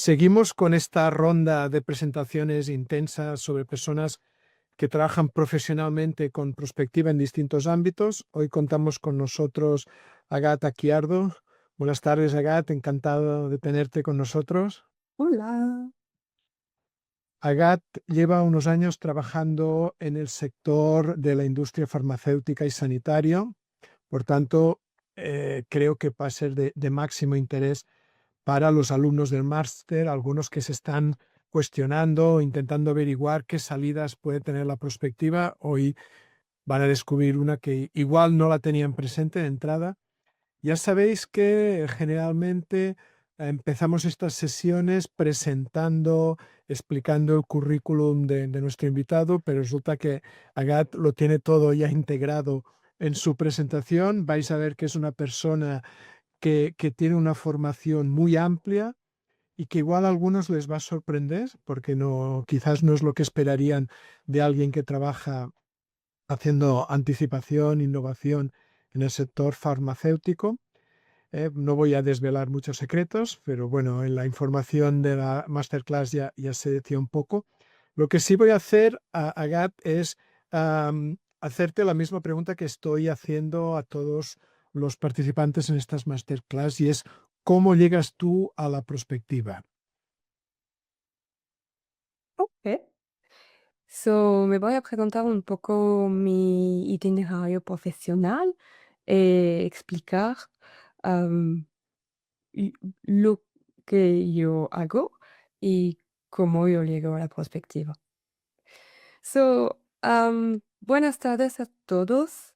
Seguimos con esta ronda de presentaciones intensas sobre personas que trabajan profesionalmente con perspectiva en distintos ámbitos. Hoy contamos con nosotros Agat Aquiardo. Buenas tardes, Agat. Encantado de tenerte con nosotros. Hola. Agat lleva unos años trabajando en el sector de la industria farmacéutica y sanitario. Por tanto, creo que va a ser de máximo interés para los alumnos del máster, algunos que se están cuestionando, intentando averiguar qué salidas puede tener la prospectiva. Hoy van a descubrir una que igual no la tenían presente de entrada. Ya sabéis que generalmente empezamos estas sesiones presentando, explicando el currículum de nuestro invitado, pero resulta que Agat lo tiene todo ya integrado en su presentación. Vais a ver que es una persona que tiene una formación muy amplia y que igual a algunos les va a sorprender porque no, quizás no es lo que esperarían de alguien que trabaja haciendo anticipación, innovación en el sector farmacéutico. No voy a desvelar muchos secretos, pero bueno, en la información de la masterclass ya se decía un poco. Lo que sí voy a hacer, Agat, es hacerte la misma pregunta que estoy haciendo a todos los participantes en estas masterclass y es ¿cómo llegas tú a la prospectiva? Ok. Me voy a preguntar un poco mi itinerario profesional, explicar am, y- lo que yo hago y cómo yo llego a la perspectiva. Buenas tardes a todos.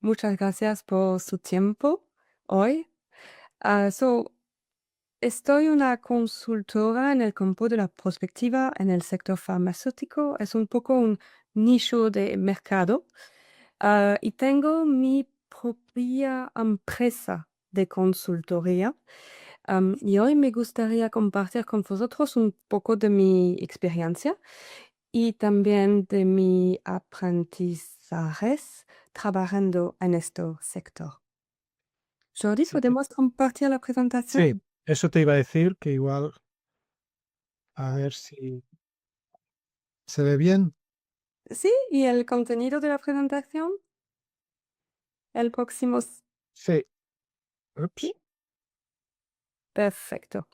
Muchas gracias por su tiempo hoy. Estoy una consultora en el campo de la prospectiva en el sector farmacéutico. Es un poco un nicho de mercado. Y tengo mi propia empresa de consultoría. Y hoy me gustaría compartir con vosotros un poco de mi experiencia y también de mi aprendizajes trabajando en este sector. Jordi, Sí, ¿podemos compartir la presentación? sí, eso te iba a decir, que igual, a ver si se ve bien. Sí, y el contenido de la presentación, el próximo. Sí, Sí, ups, perfecto.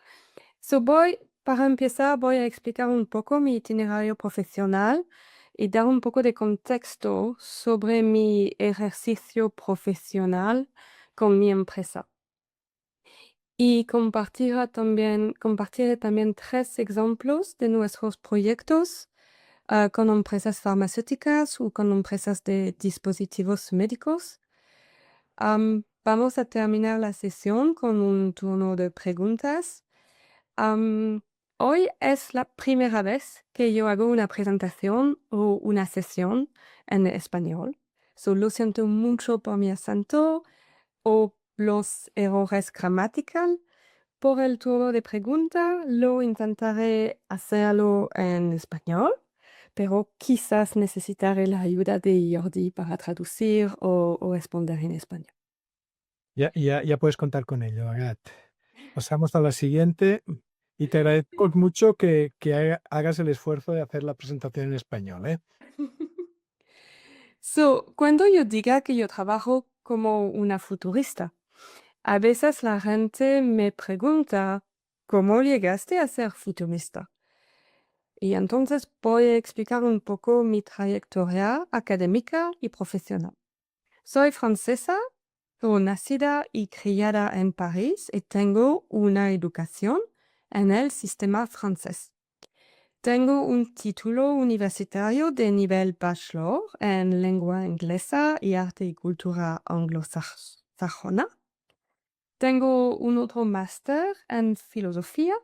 Para empezar, voy a explicar un poco mi itinerario profesional y dar un poco de contexto sobre mi ejercicio profesional con mi empresa. Y compartiré también tres ejemplos de nuestros proyectos con empresas farmacéuticas o con empresas de dispositivos médicos. Vamos a terminar la sesión con un turno de preguntas. Am, Hoy es la primera vez que yo hago una presentación o una sesión en español. Lo siento mucho por mi acento o los errores gramaticales. Por el turno de pregunta, lo intentaré hacerlo en español, pero quizás necesitaré la ayuda de Jordi para traducir o responder en español. ya puedes contar con ello, Agat. Pasamos a la siguiente y te agradezco mucho que hagas el esfuerzo de hacer la presentación en español, ¿eh? Cuando yo diga que yo trabajo como una futurista, a veces la gente me pregunta, ¿cómo llegaste a ser futurista? Y entonces voy a explicar un poco mi trayectoria académica y profesional. Soy francesa, pero nacida y criada en París y tengo una educación en el sistema francés. Tengo un título universitario de nivel bachelor en lengua inglesa y arte y cultura anglosajona. Tengo un otro máster en filosofía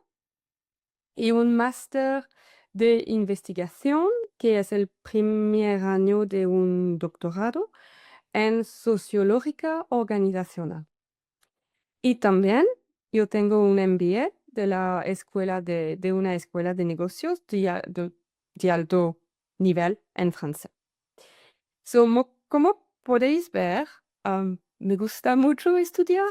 y un máster de investigación, que es el primer año de un doctorado en sociológica organizacional. Y también yo tengo un MBA de la escuela de una escuela de negocios de alto nivel en Francia. Como podéis ver, me gusta mucho estudiar,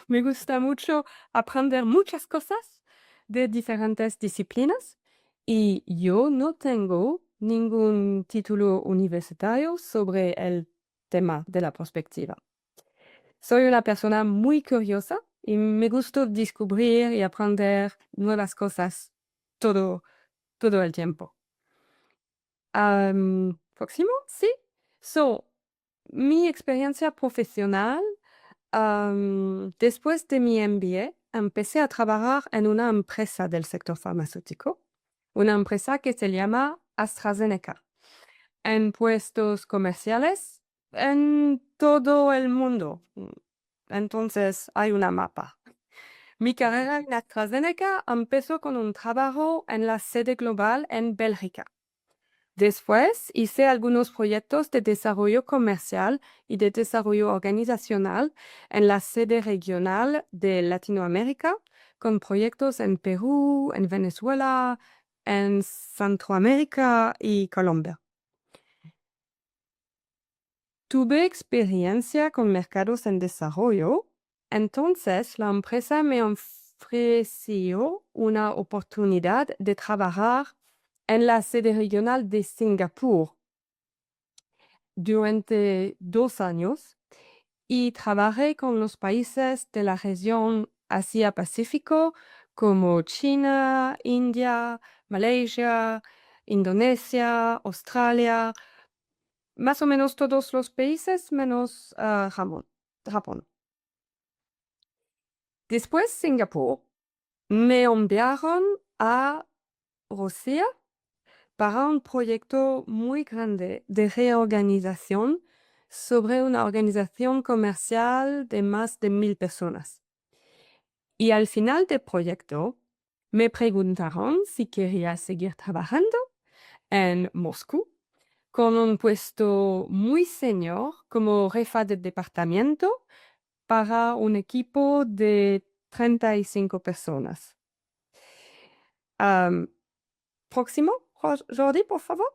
me gusta mucho aprender muchas cosas, de diferentes disciplinas y yo no tengo ningún título universitario sobre el tema de la perspectiva. Soy una persona muy curiosa y me gusta descubrir y aprender nuevas cosas todo el tiempo. Próximo, sí. Mi experiencia profesional, después de mi MBA, empecé a trabajar en una empresa del sector farmacéutico, una empresa que se llama AstraZeneca, en puestos comerciales en todo el mundo. Entonces, hay una mapa. Mi carrera en AstraZeneca empezó con un trabajo en la sede global en Bélgica. Después hice algunos proyectos de desarrollo comercial y de desarrollo organizacional en la sede regional de Latinoamérica, con proyectos en Perú, en Venezuela, en Centroamérica y Colombia. Tuve experiencia con mercados en desarrollo, entonces la empresa me ofreció una oportunidad de trabajar en la sede regional de Singapur durante 2 años y trabajé con los países de la región Asia-Pacífico como China, India, Malaysia, Indonesia, Australia, más o menos todos los países menos Japón. Después Singapur me enviaron a Rusia para un proyecto muy grande de reorganización sobre una organización comercial de más de 1,000 personas. Y al final del proyecto me preguntaron si quería seguir trabajando en Moscú con un puesto muy senior como jefa de departamento para un equipo de 35 personas. Próximo, Jordi, por favor.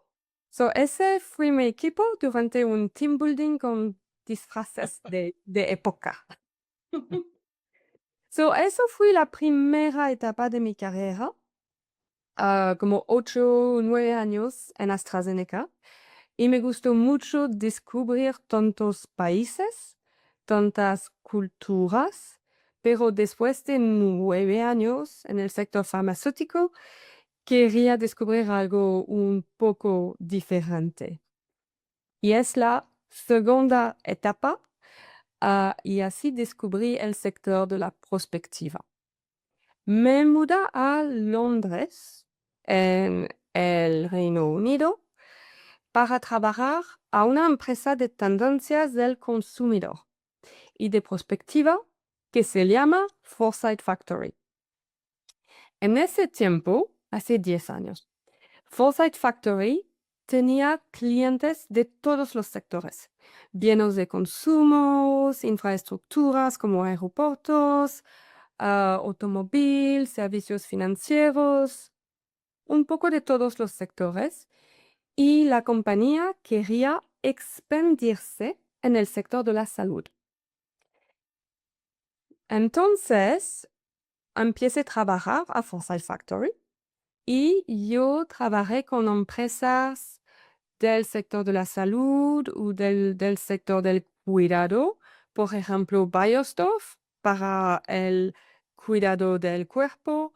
Ese fue mi equipo durante un team building con disfraces de época. Eso fue la primera etapa de mi carrera, como 8 o 9 años en AstraZeneca. Y me gustó mucho descubrir tantos países, tantas culturas, pero después de 9 años en el sector farmacéutico, quería descubrir algo un poco diferente. Y es la segunda etapa, y así descubrí el sector de la prospectiva. Me mudé a Londres, en el Reino Unido, para trabajar a una empresa de tendencias del consumidor y de prospectiva que se llama Foresight Factory. En ese tiempo, hace 10 años, Foresight Factory tenía clientes de todos los sectores, bienes de consumos, infraestructuras como aeropuertos, automóvil, servicios financieros, un poco de todos los sectores, y la compañía quería expandirse en el sector de la salud. Entonces, empecé a trabajar a Foresight Factory y yo trabajé con empresas del sector de la salud o del sector del cuidado, por ejemplo, Beiersdorf para el cuidado del cuerpo,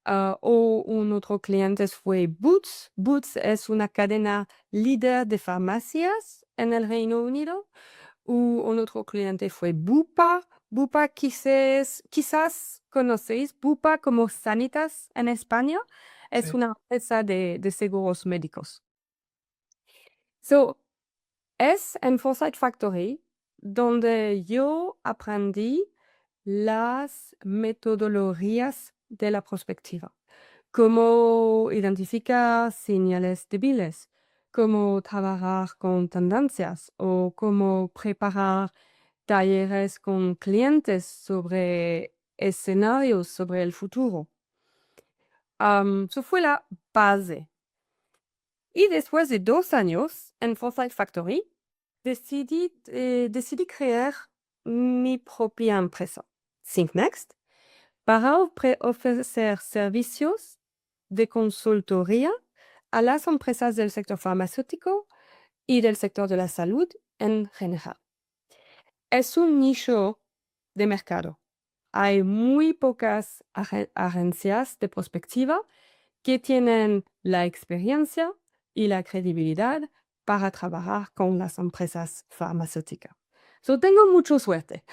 o un otro cliente fue Boots. Boots es una cadena líder de farmacias en el Reino Unido. Un otro cliente fue Bupa. Bupa quizás conocéis Bupa como Sanitas en España. Es Sí. una empresa de seguros médicos. Es en Foresight Factory donde yo aprendí las metodologías de la prospectiva, cómo identificar señales débiles, cómo trabajar con tendencias o cómo preparar talleres con clientes sobre escenarios sobre el futuro. Eso fue la base. Y después de 2 años en Foresight Factory, decidí crear mi propia empresa, ThinkNext, para ofrecer servicios de consultoría a las empresas del sector farmacéutico y del sector de la salud en general. Es un nicho de mercado. Hay muy pocas agencias de prospectiva que tienen la experiencia y la credibilidad para trabajar con las empresas farmacéuticas. So, tengo mucha suerte.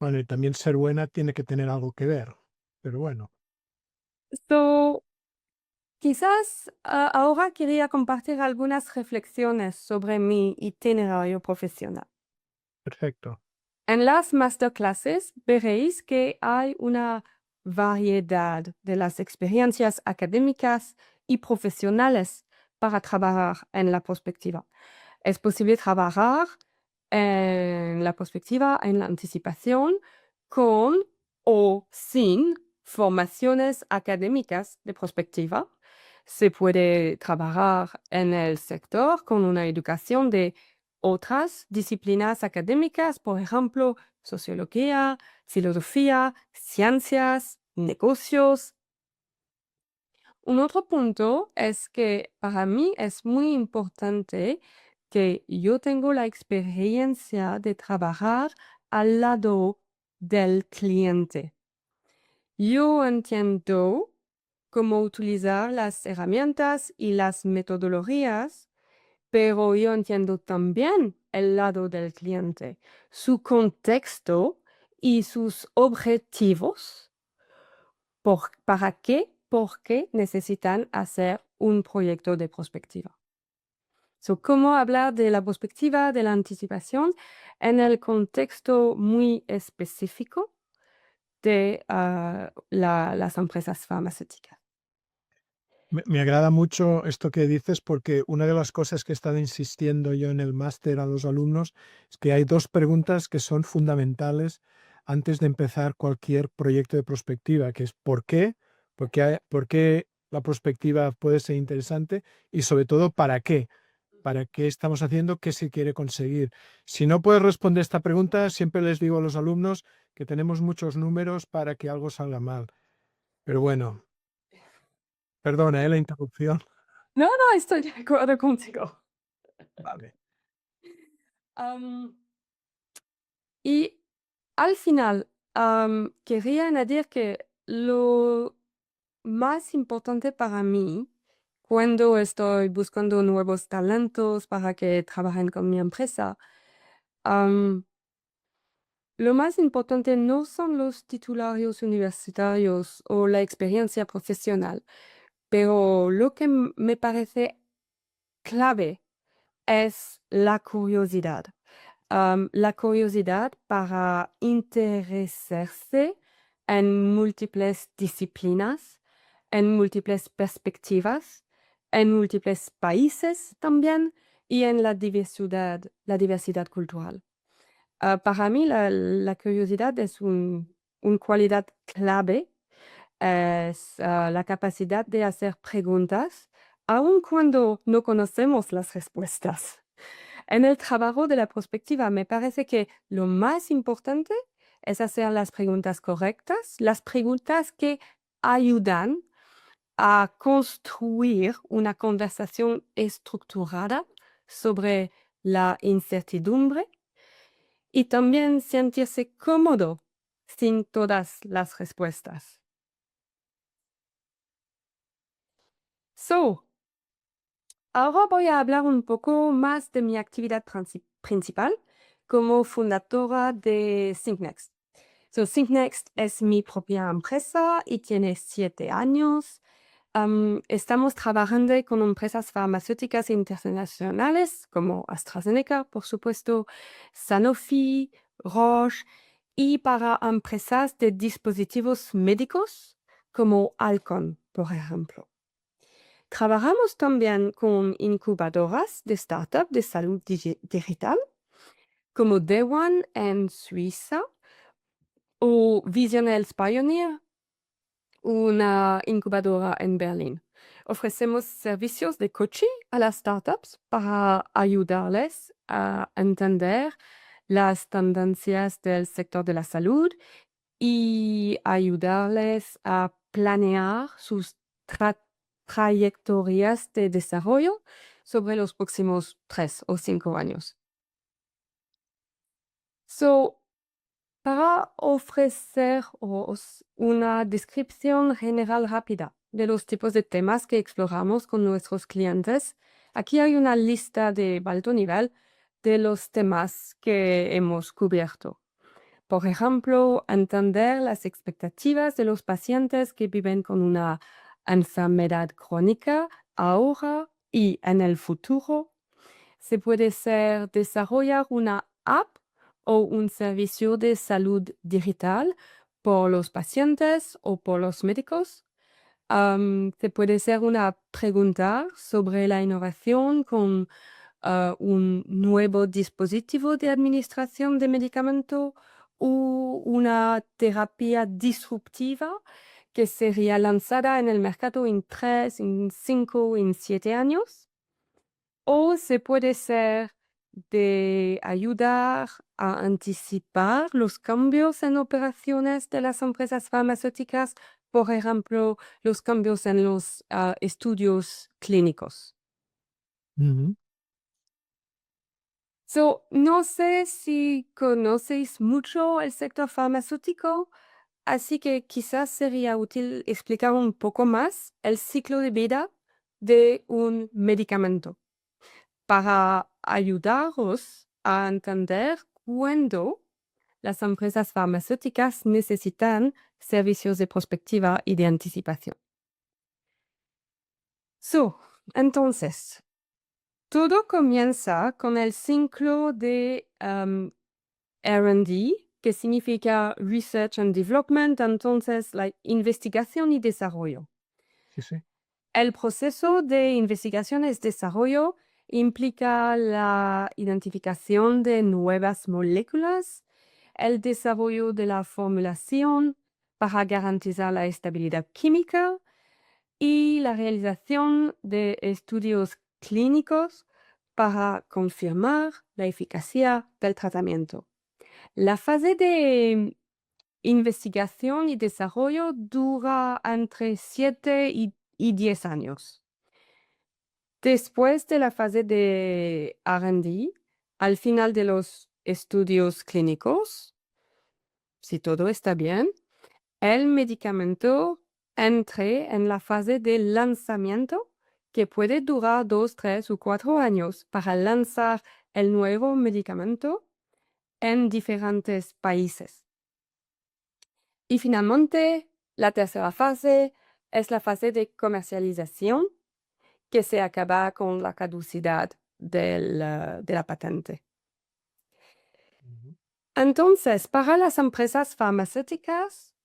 Bueno, y también ser buena tiene que tener algo que ver, pero bueno, So, quizás ahora quería compartir algunas reflexiones sobre mi itinerario profesional. perfecto. En las masterclasses veréis que hay una variedad de las experiencias académicas y profesionales para trabajar en la prospectiva. Es posible trabajar en la prospectiva, en la anticipación, con o sin formaciones académicas de prospectiva. Se puede trabajar en el sector con una educación de otras disciplinas académicas, por ejemplo, sociología, filosofía, ciencias, negocios. Un otro punto es que para mí es muy importante que yo tengo la experiencia de trabajar al lado del cliente. Yo entiendo cómo utilizar las herramientas y las metodologías, pero yo entiendo también el lado del cliente, su contexto y sus objetivos. ¿Para qué? Porque necesitan hacer un proyecto de prospectiva. So, ¿cómo hablar de la prospectiva, de la anticipación en el contexto muy específico de las empresas farmacéuticas? Me agrada mucho esto que dices porque una de las cosas que he estado insistiendo yo en el máster a los alumnos es que hay dos preguntas que son fundamentales antes de empezar cualquier proyecto de prospectiva, que es ¿por qué? ¿Por qué la prospectiva puede ser interesante? Y sobre todo, ¿para qué? ¿Para qué estamos haciendo? ¿Qué se quiere conseguir? Si no puedes responder esta pregunta, siempre les digo a los alumnos que tenemos muchos números para que algo salga mal. Pero bueno, perdona, la interrupción. No, no, estoy de acuerdo contigo. Vale. Am, y al final, quería añadir que lo más importante para mí cuando estoy buscando nuevos talentos para que trabajen con mi empresa, am, lo más importante no son los titularios universitarios o la experiencia profesional, pero lo que me parece clave es la curiosidad. La curiosidad para interesarse en múltiples disciplinas, en múltiples perspectivas, en múltiples países también y en la diversidad cultural. Para mí la curiosidad es una cualidad clave, es la capacidad de hacer preguntas aun cuando no conocemos las respuestas. En el trabajo de la prospectiva me parece que lo más importante es hacer las preguntas correctas, las preguntas que ayudan a construir una conversación estructurada sobre la incertidumbre y también sentirse cómodo sin todas las respuestas. So, ahora voy a hablar un poco más de mi actividad principal como fundadora de ThinkNext. So, ThinkNext es mi propia empresa y tiene 7 años. Estamos trabajando con empresas farmacéuticas internacionales como AstraZeneca, por supuesto, Sanofi, Roche y para empresas de dispositivos médicos como Alcon, por ejemplo. Trabajamos también con incubadoras de startup de salud digital como Day One en Suiza o Vision Health Pioneer, una incubadora en Berlín. Ofrecemos servicios de coaching a las startups para ayudarles a entender las tendencias del sector de la salud y ayudarles a planear sus trayectorias de desarrollo sobre los próximos 3 o 5 años. So, para ofreceros una descripción general rápida de los tipos de temas que exploramos con nuestros clientes, aquí hay una lista de alto nivel de los temas que hemos cubierto. Por ejemplo, entender las expectativas de los pacientes que viven con una enfermedad crónica ahora y en el futuro. Se puede ser desarrollar una app o un servicio de salud digital por los pacientes o por los médicos. Se puede ser una pregunta sobre la innovación con un nuevo dispositivo de administración de medicamento o una terapia disruptiva que sería lanzada en el mercado en 3, en 5, en 7 años. O se puede ser de ayudar a anticipar los cambios en operaciones de las empresas farmacéuticas, por ejemplo, los cambios en los estudios clínicos. Ujú. No sé si conocéis mucho el sector farmacéutico, así que quizás sería útil explicar un poco más el ciclo de vida de un medicamento para ayudaros a entender cuándo las empresas farmacéuticas necesitan servicios de prospectiva y de anticipación. Entonces, todo comienza con el ciclo de R&D, que significa Research and Development, entonces la investigación y desarrollo. Sí, sí. El proceso de investigación y desarrollo implica la identificación de nuevas moléculas, el desarrollo de la formulación para garantizar la estabilidad química y la realización de estudios clínicos para confirmar la eficacia del tratamiento. La fase de investigación y desarrollo dura entre 7 y 10 años. Después de la fase de R&D, al final de los estudios clínicos, si todo está bien, el medicamento entre en la fase de lanzamiento, que puede durar 2, 3 o 4 años para lanzar el nuevo medicamento en diferentes países. Y finalmente, la tercera fase es la fase de comercialización, que se acaba con la caducidad de la patente. Ujú. Entonces, para las empresas farmacéuticas,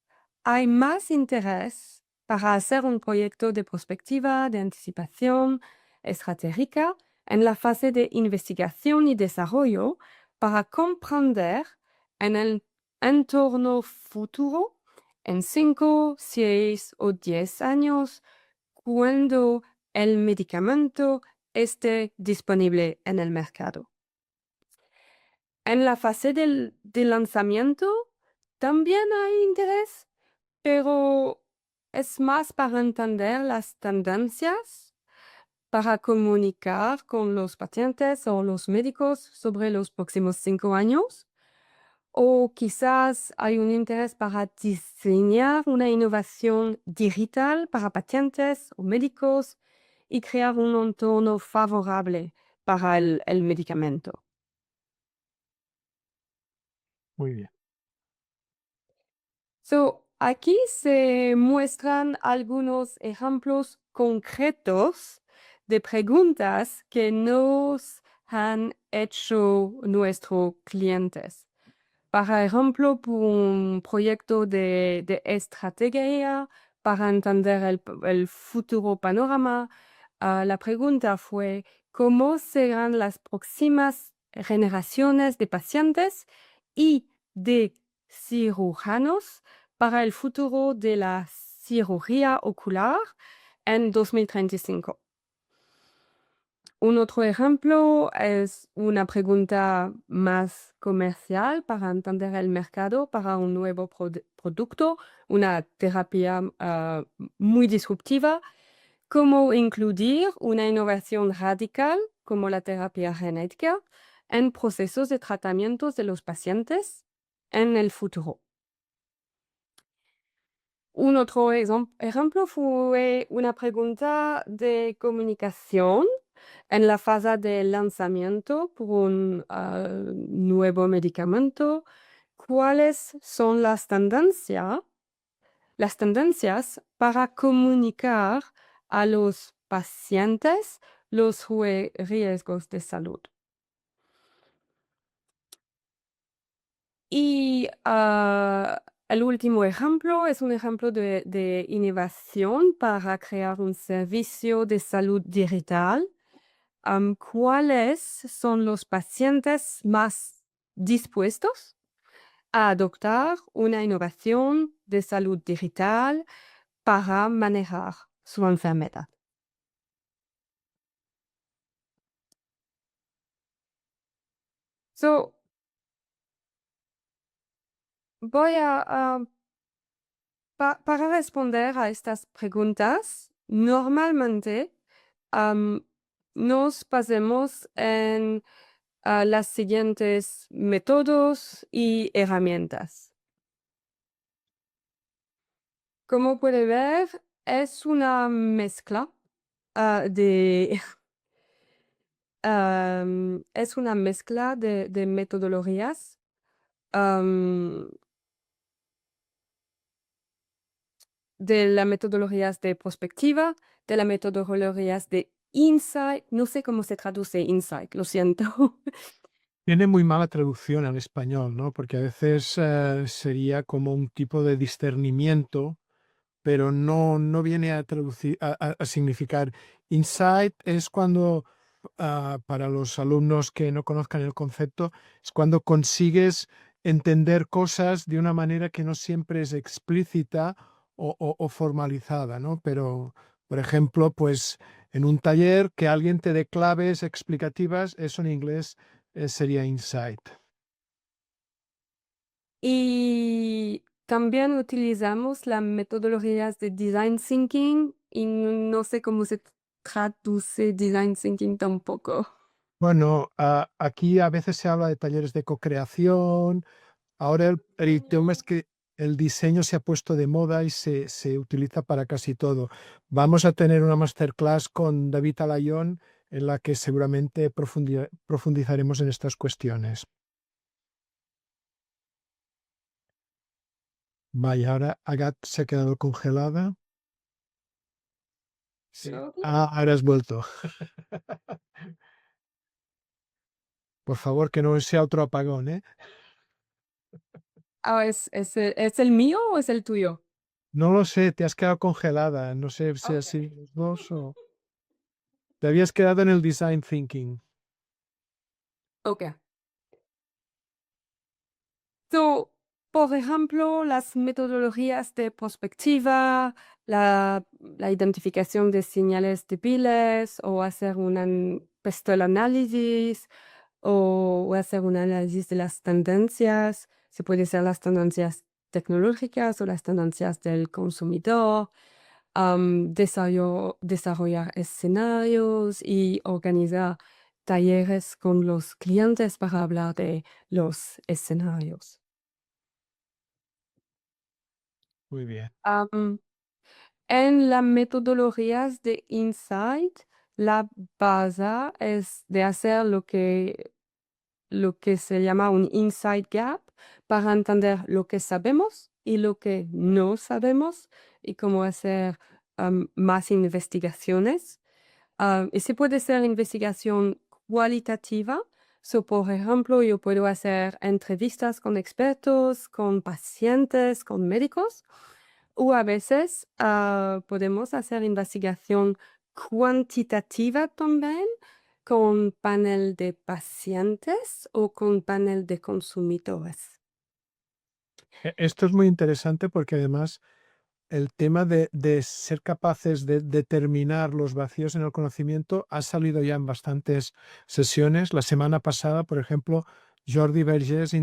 hay más interés para hacer un proyecto de prospectiva, de anticipación estratégica en la fase de investigación y desarrollo para comprender en el entorno futuro, en 5, 6 o 10 años, cuando el medicamento esté disponible en el mercado. En la fase de lanzamiento también hay interés, pero es más para entender las tendencias, para comunicar con los pacientes o los médicos sobre los próximos 5 años. O quizás hay un interés para diseñar una innovación digital para pacientes o médicos y crear un entorno favorable para el medicamento. Muy bien. Aquí se muestran algunos ejemplos concretos de preguntas que nos han hecho nuestros clientes. Por ejemplo, por un proyecto de estrategia para entender el futuro panorama, la pregunta fue: ¿cómo serán las próximas generaciones de pacientes y de cirujanos para el futuro de la cirugía ocular en 2035? Un otro ejemplo es una pregunta más comercial para entender el mercado para un nuevo producto, una terapia muy disruptiva. ¿Cómo incluir una innovación radical como la terapia genética en procesos de tratamientos de los pacientes en el futuro? Un otro ejemplo fue una pregunta de comunicación en la fase de lanzamiento por un nuevo medicamento. ¿Cuáles son las tendencias para comunicar a los pacientes los riesgos de salud? Y el último ejemplo es un ejemplo de innovación para crear un servicio de salud digital. ¿Cuáles son los pacientes más dispuestos a adoptar una innovación de salud digital para manejar su enfermedad? So, voy a para responder a estas preguntas, normalmente nos basemos en las siguientes métodos y herramientas. Como puede ver, es una mezcla de es una mezcla de metodologías. am, de las metodologías de prospectiva, de las metodologías de insight. No sé cómo se traduce insight, lo siento. Tiene muy mala traducción al español, ¿no? Porque a veces sería como un tipo de discernimiento, pero no viene a traducir, a significar. Insight es cuando, para los alumnos que no conozcan el concepto, es cuando consigues entender cosas de una manera que no siempre es explícita o formalizada, ¿no? Pero, por ejemplo, pues en un taller que alguien te dé claves explicativas, eso en inglés sería insight. Y también utilizamos las metodologías de design thinking y no sé cómo se traduce design thinking tampoco. Bueno, aquí a veces se habla de talleres de co-creación. Ahora el tema es que el diseño se ha puesto de moda y se utiliza para casi todo. Vamos a tener una masterclass con David Alayón en la que seguramente profundizaremos en estas cuestiones. Vaya, ahora Agat se ha quedado congelada. Sí. ¿No? Ahora has vuelto. Por favor, que no sea otro apagón, ¿eh? ¿Es el mío o es el tuyo? No lo sé, te has quedado congelada. No sé si Ok. así los dos o... Te habías quedado en el design thinking. Ok. So, por ejemplo, las metodologías de prospectiva, la identificación de señales débiles o hacer un pestel análisis o hacer un análisis de las tendencias. Se puede ser las tendencias tecnológicas o las tendencias del consumidor. Desarrollar escenarios y organizar talleres con los clientes para hablar de los escenarios. Muy bien. Am, en las metodologías de Insight, la base es de hacer lo que se llama un Insight Gap para entender lo que sabemos y lo que no sabemos y cómo hacer más investigaciones. Y se puede hacer investigación cualitativa. So, por ejemplo, yo puedo hacer entrevistas con expertos, con pacientes, con médicos, o a veces podemos hacer investigación cuantitativa también con panel de pacientes o con panel de consumidores. Esto es muy interesante porque además el tema de ser capaces de determinar los vacíos en el conocimiento ha salido ya en bastantes sesiones. La semana pasada, por ejemplo, Jordi Vergés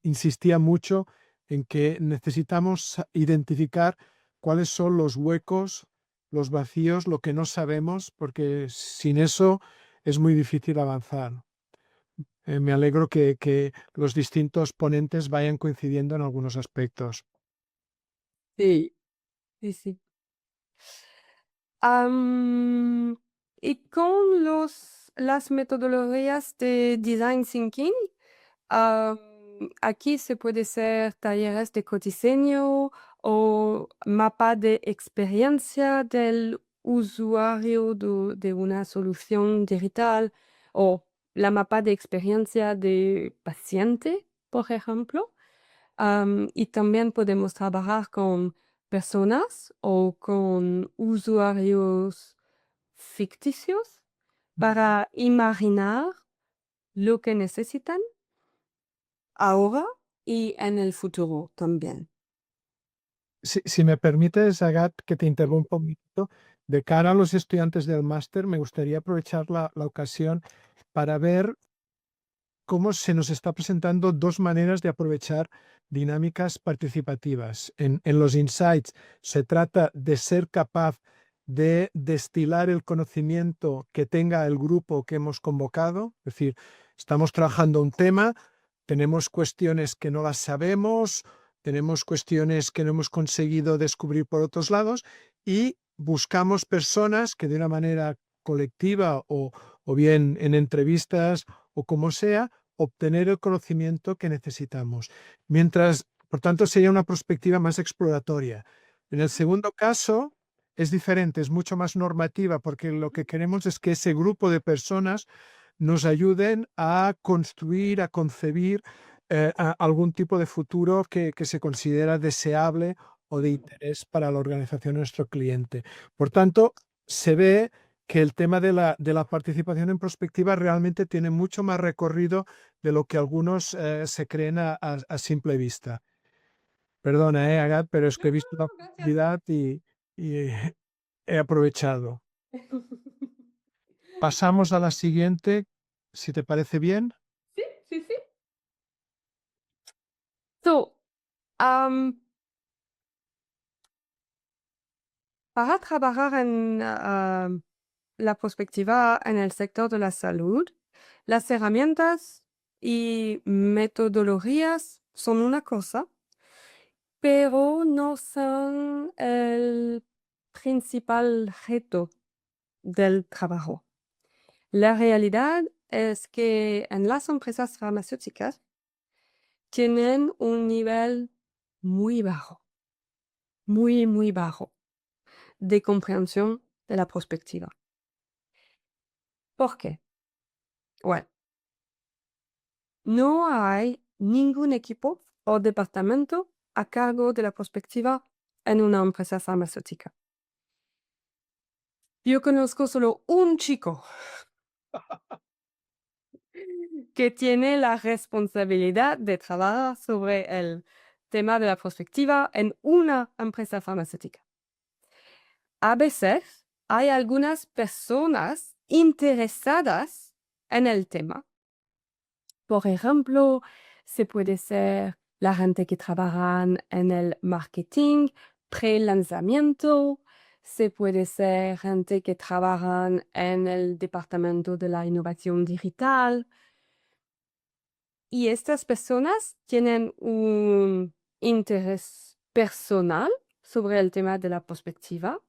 insistía mucho en que necesitamos identificar cuáles son los huecos, los vacíos, lo que no sabemos, porque sin eso es muy difícil avanzar. Me alegro que los distintos ponentes vayan coincidiendo en algunos aspectos. Sí, sí, sí. Y con las metodologías de design thinking, am, aquí se puede hacer talleres de codiseño o mapa de experiencia del usuario de una solución digital o la mapa de experiencia de paciente, por ejemplo. Y también podemos trabajar con personas o con usuarios ficticios para imaginar lo que necesitan ahora y en el futuro también. Si me permites, Agat, que te interrumpa un poquito, de cara a los estudiantes del máster, me gustaría aprovechar la ocasión para ver cómo se nos está presentando dos maneras de aprovechar dinámicas participativas. En los insights se trata de ser capaz de destilar el conocimiento que tenga el grupo que hemos convocado, es decir, estamos trabajando un tema, tenemos cuestiones que no las sabemos, tenemos cuestiones que no hemos conseguido descubrir por otros lados y buscamos personas que de una manera colectiva o bien en entrevistas o como sea, obtener el conocimiento que necesitamos. Mientras, por tanto, sería una perspectiva más exploratoria. En el segundo caso, es diferente, es mucho más normativa, porque lo que queremos es que ese grupo de personas nos ayuden a construir, a concebir algún tipo de futuro que se considera deseable o de interés para la organización de nuestro cliente. Por tanto, se ve que el tema de la participación en prospectiva realmente tiene mucho más recorrido de lo que algunos se creen a simple vista. Perdona, Agat, pero es No, que he visto la no, gracias. oportunidad y he aprovechado. Pasamos a la siguiente, si te parece bien. Sí, sí, sí. So, am, para trabajar en la perspectiva en el sector de la salud, las herramientas y metodologías son una cosa, pero no son el principal reto del trabajo. La realidad es que en las empresas farmacéuticas tienen un nivel muy bajo, muy, muy bajo de comprensión de la perspectiva. ¿Por qué? Bueno, no hay ningún equipo o departamento a cargo de la perspectiva en una empresa farmacéutica. Yo conozco solo un chico que tiene la responsabilidad de trabajar sobre el tema de la perspectiva en una empresa farmacéutica. A veces hay algunas personas interesadas en el tema. Por ejemplo, se puede ser la gente que trabaja en el marketing, pre-lanzamiento, se puede ser gente que trabaja en el departamento de la innovación digital. Y estas personas tienen un interés personal sobre el tema de la perspectiva,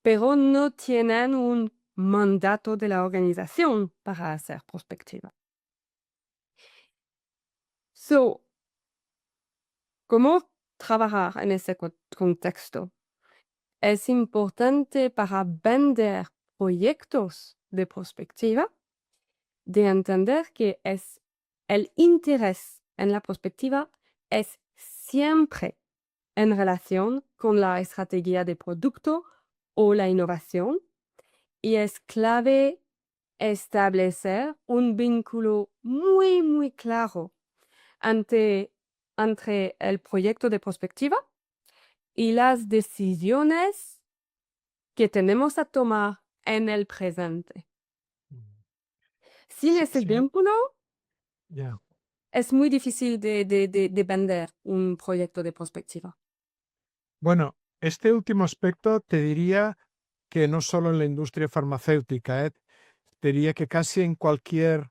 pero no tienen un mandato de la organización para hacer perspectiva. So, ¿cómo trabajar en ese contexto? Es importante para vender proyectos de perspectiva de entender que es el interés en la perspectiva es siempre en relación con la estrategia de producto o la innovación y es clave establecer un vínculo muy, muy claro entre el proyecto de perspectiva y las decisiones que tenemos a tomar en el presente. Sin Sí, ese sí, vínculo, ya. es muy difícil de vender un proyecto de prospectiva. Bueno, este último aspecto te diría que no solo en la industria farmacéutica, diría que casi en cualquier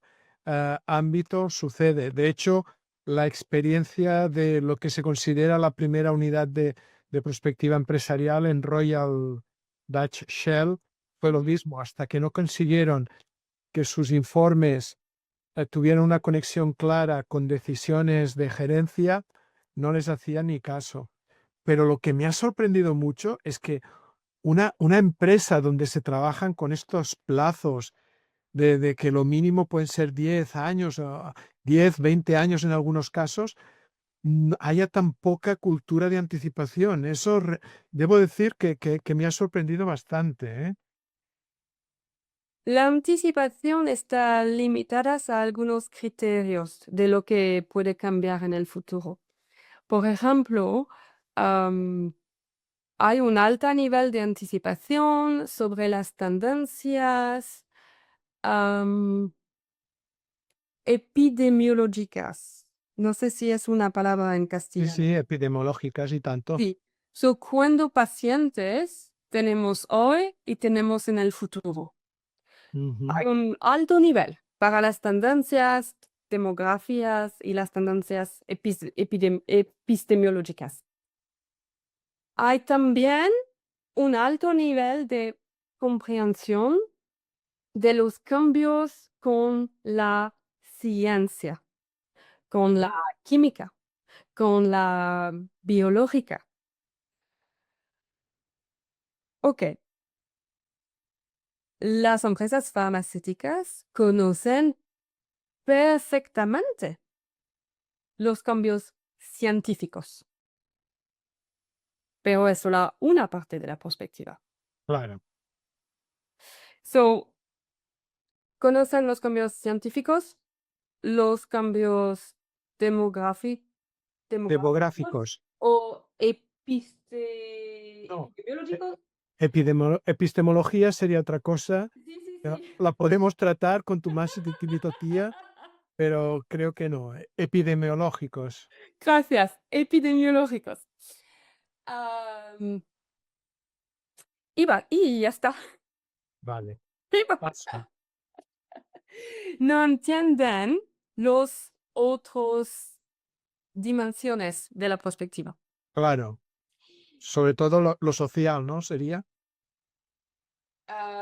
ámbito sucede. De hecho, la experiencia de lo que se considera la primera unidad de prospectiva empresarial en Royal Dutch Shell fue lo mismo, hasta que no consiguieron que sus informes tuvieran una conexión clara con decisiones de gerencia, no les hacían ni caso. Pero lo que me ha sorprendido mucho es que una empresa donde se trabajan con estos plazos de que lo mínimo pueden ser 10 años, 10, 20 años en algunos casos, haya tan poca cultura de anticipación. Eso debo decir que me ha sorprendido bastante, ¿eh? La anticipación está limitada a algunos criterios de lo que puede cambiar en el futuro. Por ejemplo, hay un alto nivel de anticipación sobre las tendencias epidemiológicas. No sé si es una palabra en Sí, castellano. sí, epidemiológicas y tanto. Sí. So, cuando pacientes tenemos hoy y tenemos en el futuro. Ujú. Hay un alto nivel para las tendencias demográficas y las tendencias epistemológicas. Hay también un alto nivel de comprensión de los cambios con la ciencia, con la química, con la biológica. Ok, las empresas farmacéuticas conocen perfectamente los cambios científicos, pero es solo una parte de la perspectiva. Claro. So, conocen los cambios científicos, los cambios demográficos Demográficos. o No. epidemiológicos. Epistemología sería otra cosa. Sí, sí, Ya, sí. la podemos tratar con tu más tía, pero creo que no. Epidemiológicos. Gracias, epidemiológicos. Am, y ya está. Vale. Iba. Paso. No entienden los otros dimensiones de la perspectiva. Claro. Sobre todo lo social, ¿no? Sería.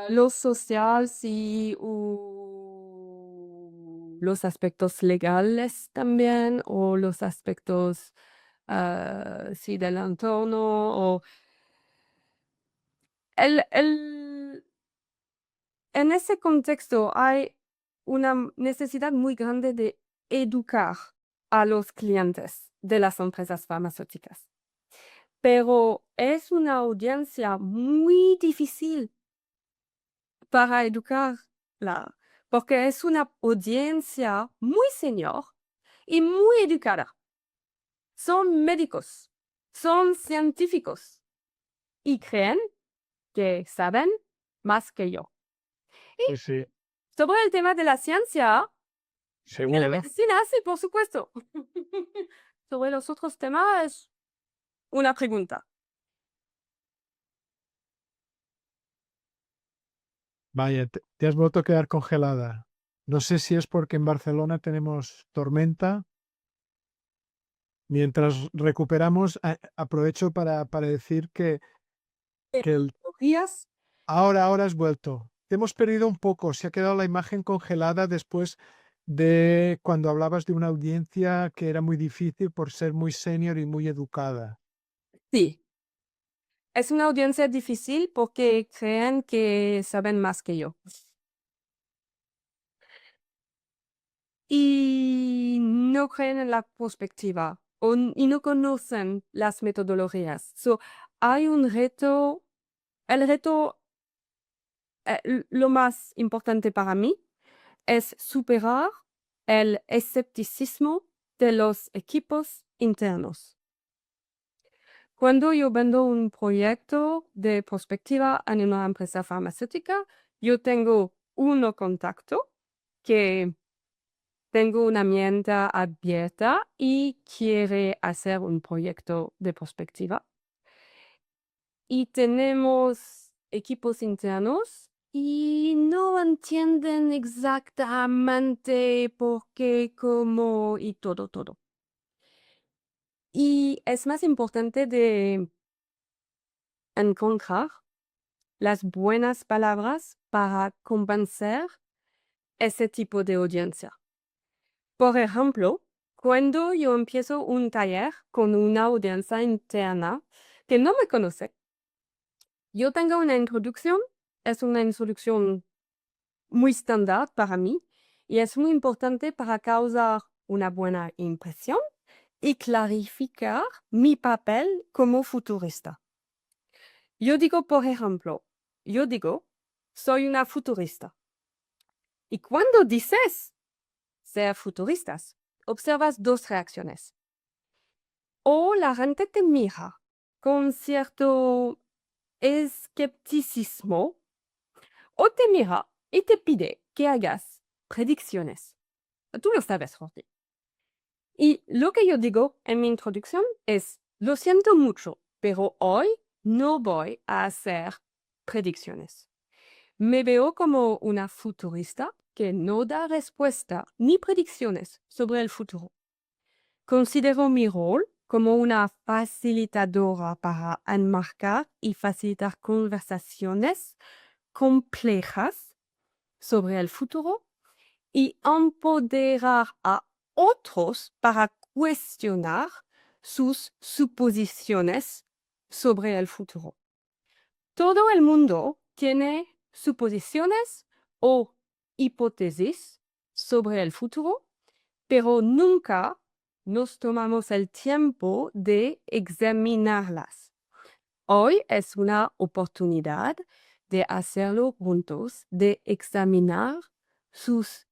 Lo social, sí, los aspectos legales también, o los aspectos, sí, del entorno, o el, en ese contexto hay una necesidad muy grande de educar a los clientes de las empresas farmacéuticas. Pero es una audiencia muy difícil para educarla, porque es una audiencia muy senior y muy educada. Son médicos, son científicos y creen que saben más que yo. Sí, Y sí. sobre el tema de la ciencia, de la Seguro. medicina, sí, por supuesto. Sobre los otros temas es una pregunta. Vaya, te has vuelto a quedar congelada. No sé si es porque en Barcelona tenemos tormenta. Mientras recuperamos, aprovecho para decir que ¿Teorías? ahora has vuelto. Te hemos perdido un poco. Se ha quedado la imagen congelada después de cuando hablabas de una audiencia que era muy difícil por ser muy senior y muy educada. Sí. Es una audiencia difícil porque creen que saben más que yo. Y no creen en la perspectiva y no conocen las metodologías. So, hay un reto, el reto, lo más importante para mí es superar el escepticismo de los equipos internos. Cuando yo vendo un proyecto de prospectiva en una empresa farmacéutica, yo tengo uno contacto que tengo una mente abierta y quiere hacer un proyecto de prospectiva. Y tenemos equipos internos y no entienden exactamente por qué, cómo y todo. Y es más importante de encontrar las buenas palabras para convencer ese tipo de audiencia. Por ejemplo, cuando yo empiezo un taller con una audiencia interna que no me conoce, yo tengo una introducción, es una introducción muy estándar para mí y es muy importante para causar una buena impresión y clarificar mi papel como futurista. Yo digo, por ejemplo, soy una futurista. Y cuando dices ser futuristas, observas dos reacciones. O la gente te mira con cierto escepticismo, o te mira y te pide que hagas predicciones. Tú lo sabes, Jorge. Y lo que yo digo en mi introducción es, lo siento mucho, pero hoy no voy a hacer predicciones. Me veo como una futurista que no da respuesta ni predicciones sobre el futuro. Considero mi rol como una facilitadora para enmarcar y facilitar conversaciones complejas sobre el futuro y empoderar a otros para cuestionar sus suposiciones sobre el futuro. Todo el mundo tiene suposiciones o hipótesis sobre el futuro, pero nunca nos tomamos el tiempo de examinarlas. Hoy es una oportunidad de hacerlo juntos, de examinar sus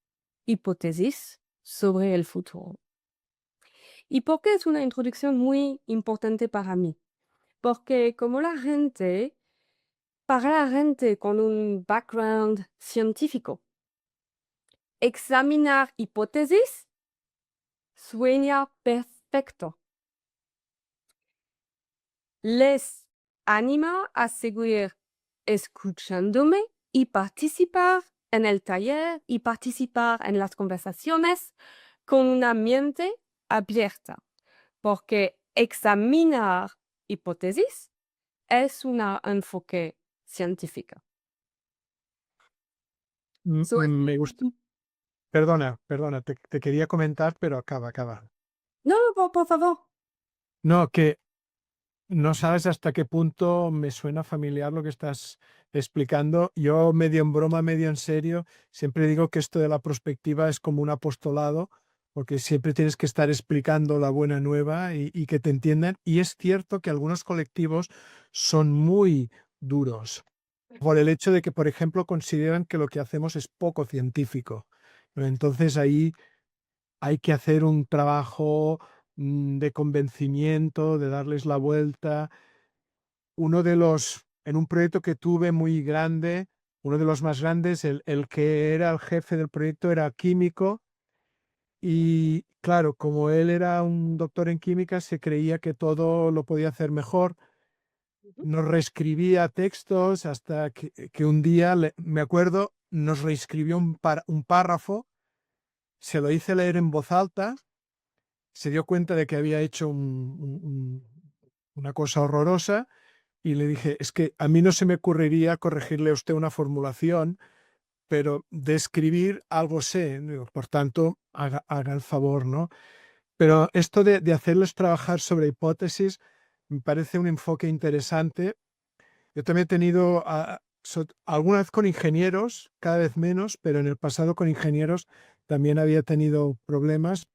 hipótesis sobre el futuro. ¿Y por qué es una introducción muy importante para mí? Porque como para la gente con un background científico, examinar hipótesis suena perfecto. Les anima a seguir escuchándome y participar en el taller y participar en las conversaciones con una mente abierta, porque examinar hipótesis es un enfoque científico. So, Me gusta. Perdona, te quería comentar, pero acaba. no, por favor. No, que no sabes hasta qué punto me suena familiar lo que estás explicando. Yo, medio en broma, medio en serio, siempre digo que esto de la prospectiva es como un apostolado, porque siempre tienes que estar explicando la buena nueva y que te entiendan. Y es cierto que algunos colectivos son muy duros por el hecho de que, por ejemplo, consideran que lo que hacemos es poco científico, ¿no? Entonces ahí hay que hacer un trabajo de convencimiento, de darles la vuelta. En un proyecto que tuve muy grande, uno de los más grandes, el que era el jefe del proyecto era químico y claro, como él era un doctor en química, se creía que todo lo podía hacer mejor. Ujú. Nos reescribía textos hasta que un día, me acuerdo, nos reescribió un párrafo, se lo hice leer en voz alta, se dio cuenta de que había hecho una cosa horrorosa y le dije, es que a mí no se me ocurriría corregirle a usted una formulación, pero de escribir algo sé, digo, por tanto, haga el favor, ¿no? Pero esto de hacerles trabajar sobre hipótesis me parece un enfoque interesante. Yo también he tenido alguna vez con ingenieros, cada vez menos, pero en el pasado con ingenieros también había tenido problemas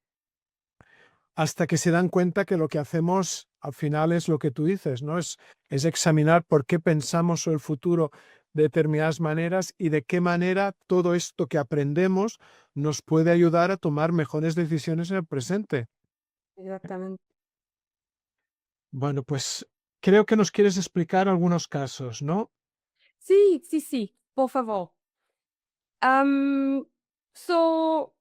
hasta que se dan cuenta que lo que hacemos al final es lo que tú dices, ¿no? Es examinar por qué pensamos sobre el futuro de determinadas maneras y de qué manera todo esto que aprendemos nos puede ayudar a tomar mejores decisiones en el presente. Exactamente. Bueno, pues creo que nos quieres explicar algunos casos, ¿no? Sí, sí, sí, por favor. Am,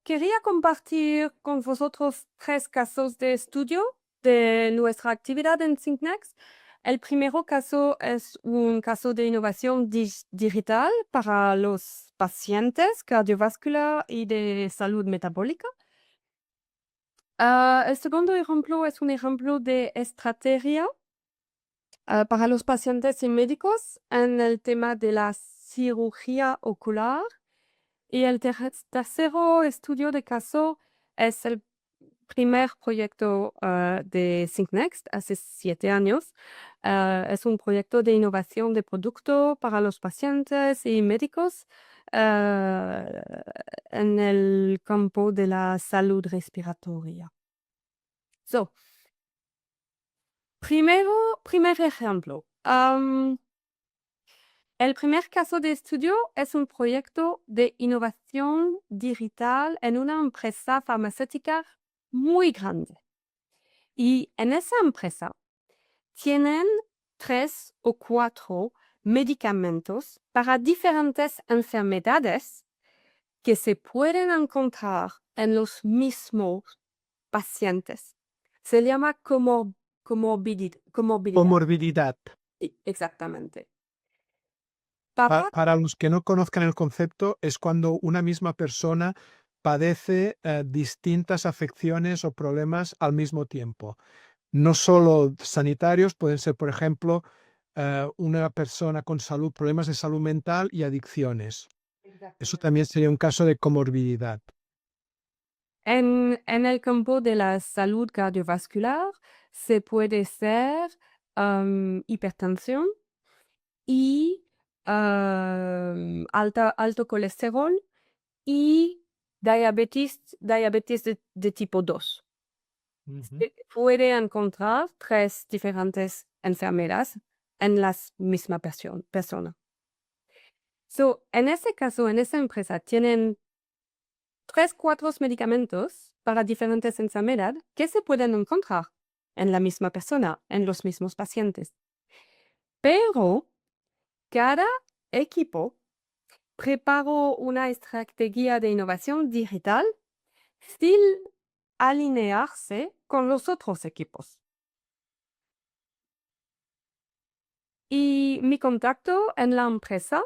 Quería compartir con vosotros 3 casos de estudio de nuestra actividad en ThinkNext. El primero caso es un caso de innovación digital para los pacientes cardiovascular y de salud metabólica. El segundo ejemplo es un ejemplo de estrategia para los pacientes y médicos en el tema de la cirugía ocular. Y el tercero estudio de caso es el primer proyecto de ThinkNext hace 7 años. Es un proyecto de innovación de producto para los pacientes y médicos eh, en el campo de la salud respiratoria. So, primer ejemplo. El primer caso de estudio es un proyecto de innovación digital en una empresa farmacéutica muy grande. Y en esa empresa tienen 3 o 4 medicamentos para diferentes enfermedades que se pueden encontrar en los mismos pacientes. Se llama comorbilidad. Comorbilidad. Exactamente. Para los que no conozcan el concepto, es cuando una misma persona padece distintas afecciones o problemas al mismo tiempo. No solo sanitarios, pueden ser, por ejemplo, una persona con salud, problemas de salud mental y adicciones. Eso Exactamente. también sería un caso de comorbilidad. En el campo de la salud cardiovascular se puede ser hipertensión y alto colesterol y diabetes de tipo 2. Ujú. Se puede encontrar 3 diferentes enfermedades en la misma persona. En ese caso, en esa empresa, tienen 3, 4 medicamentos para diferentes enfermedades que se pueden encontrar en la misma persona, en los mismos pacientes. Pero cada equipo preparó una estrategia de innovación digital sin alinearse con los otros equipos. Y mi contacto en la empresa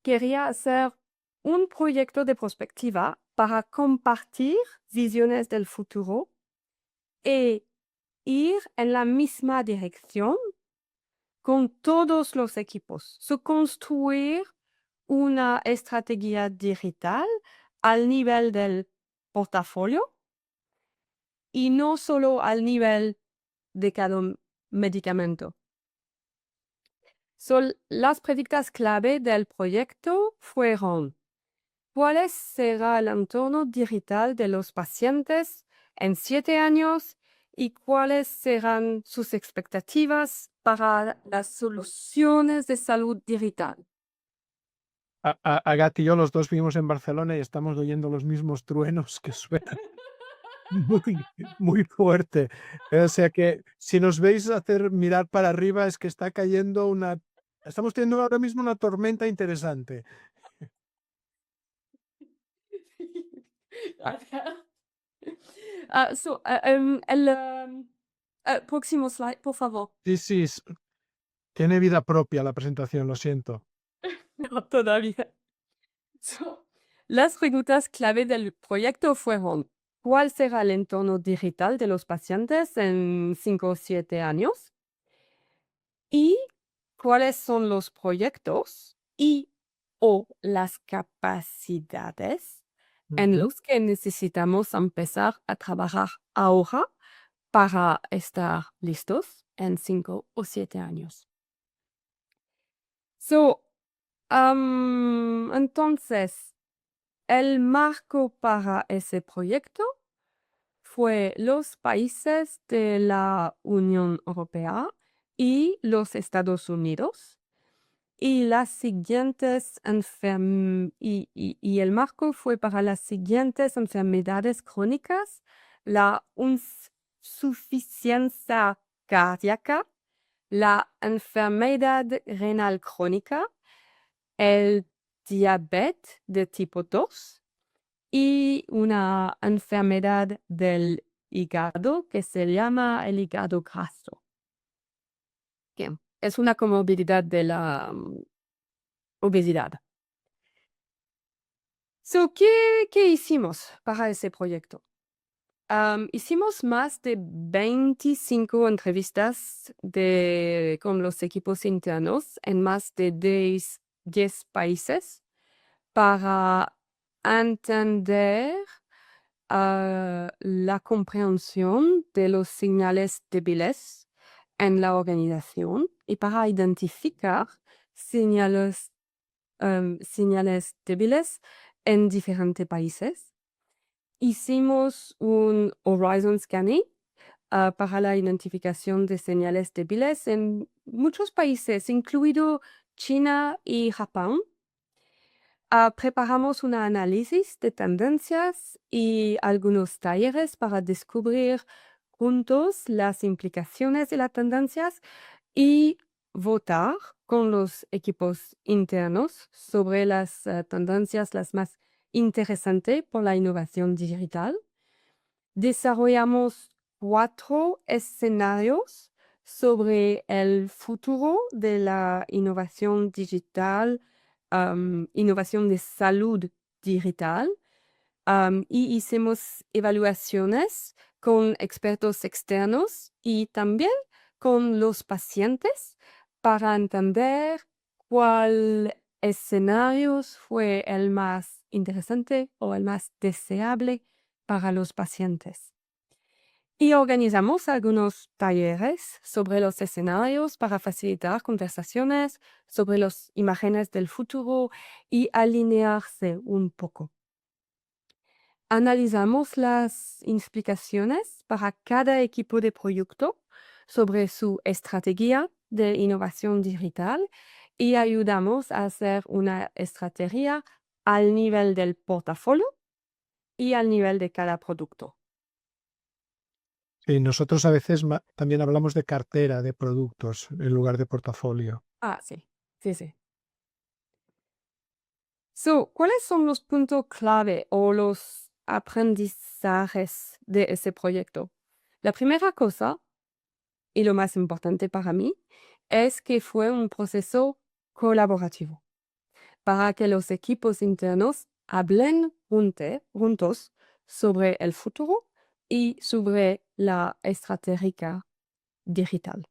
quería hacer un proyecto de perspectiva para compartir visiones del futuro e ir en la misma dirección con todos los equipos. Construir una estrategia digital al nivel del portafolio y no solo al nivel de cada medicamento. Las preguntas clave del proyecto fueron: ¿cuál será el entorno digital de los pacientes en 7 años y cuáles serán sus expectativas para las soluciones de salud digital? Agat y yo los dos vivimos en Barcelona y estamos oyendo los mismos truenos que suenan muy, muy fuerte. O sea que si nos veis hacer mirar para arriba es que está cayendo una... Estamos teniendo ahora mismo una tormenta interesante. Próximo slide, por favor. Sí, sí, tiene vida propia la presentación, lo siento. No, todavía. So, las preguntas clave del proyecto fueron: ¿cuál será el entorno digital de los pacientes en 5 o 7 años? ¿Y cuáles son los proyectos y o las capacidades en Ujú. los que necesitamos empezar a trabajar ahora para estar listos en 5 o 7 años? So, entonces, el marco para ese proyecto fue los países de la Unión Europea y los Estados Unidos. Y las siguientes y el marco fue para las siguientes enfermedades crónicas: la insuficiencia cardíaca, la enfermedad renal crónica, el diabetes de tipo 2 y una enfermedad del hígado que se llama el hígado graso, que es una comorbilidad de la obesidad. ¿Qué hicimos para ese proyecto? Hicimos más de 25 entrevistas con los equipos internos en más de 10 países para entender la comprensión de los señales débiles en la organización y para identificar señales, señales débiles en diferentes países. Hicimos un Horizon Scanning para la identificación de señales débiles en muchos países, incluido China y Japón. Preparamos un análisis de tendencias y algunos talleres para descubrir juntos las implicaciones de las tendencias y votar con los equipos internos sobre las tendencias las más interesantes por la innovación digital. Desarrollamos 4 escenarios sobre el futuro de la innovación digital, innovación de salud digital, y hicimos evaluaciones con expertos externos y también con los pacientes para entender cuál escenario fue el más interesante o el más deseable para los pacientes. Y organizamos algunos talleres sobre los escenarios para facilitar conversaciones sobre las imágenes del futuro y alinearse un poco. Analizamos las explicaciones para cada equipo de proyecto sobre su estrategia de innovación digital y ayudamos a hacer una estrategia al nivel del portafolio y al nivel de cada producto. Y nosotros a veces también hablamos de cartera de productos en lugar de portafolio. Sí, sí, sí. ¿Cuáles son los puntos clave o los aprendizajes de ese proyecto? La primera cosa, y lo más importante para mí, es que fue un proceso colaborativo para que los equipos internos hablen juntos sobre el futuro y sobre la estrategia digital.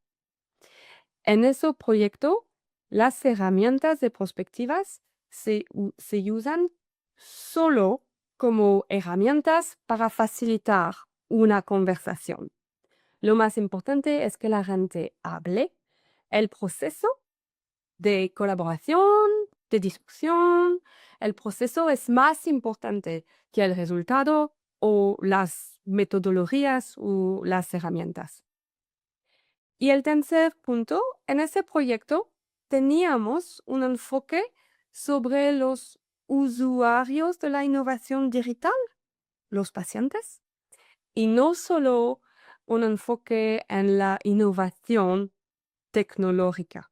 En ese proyecto, las herramientas de perspectivas se usan solo como herramientas para facilitar una conversación. Lo más importante es que la gente hable. El proceso de colaboración, de discusión, el proceso es más importante que el resultado o las metodologías o las herramientas. Y el tercer punto, en ese proyecto teníamos un enfoque sobre los usuarios de la innovación digital, los pacientes, y no solo un enfoque en la innovación tecnológica.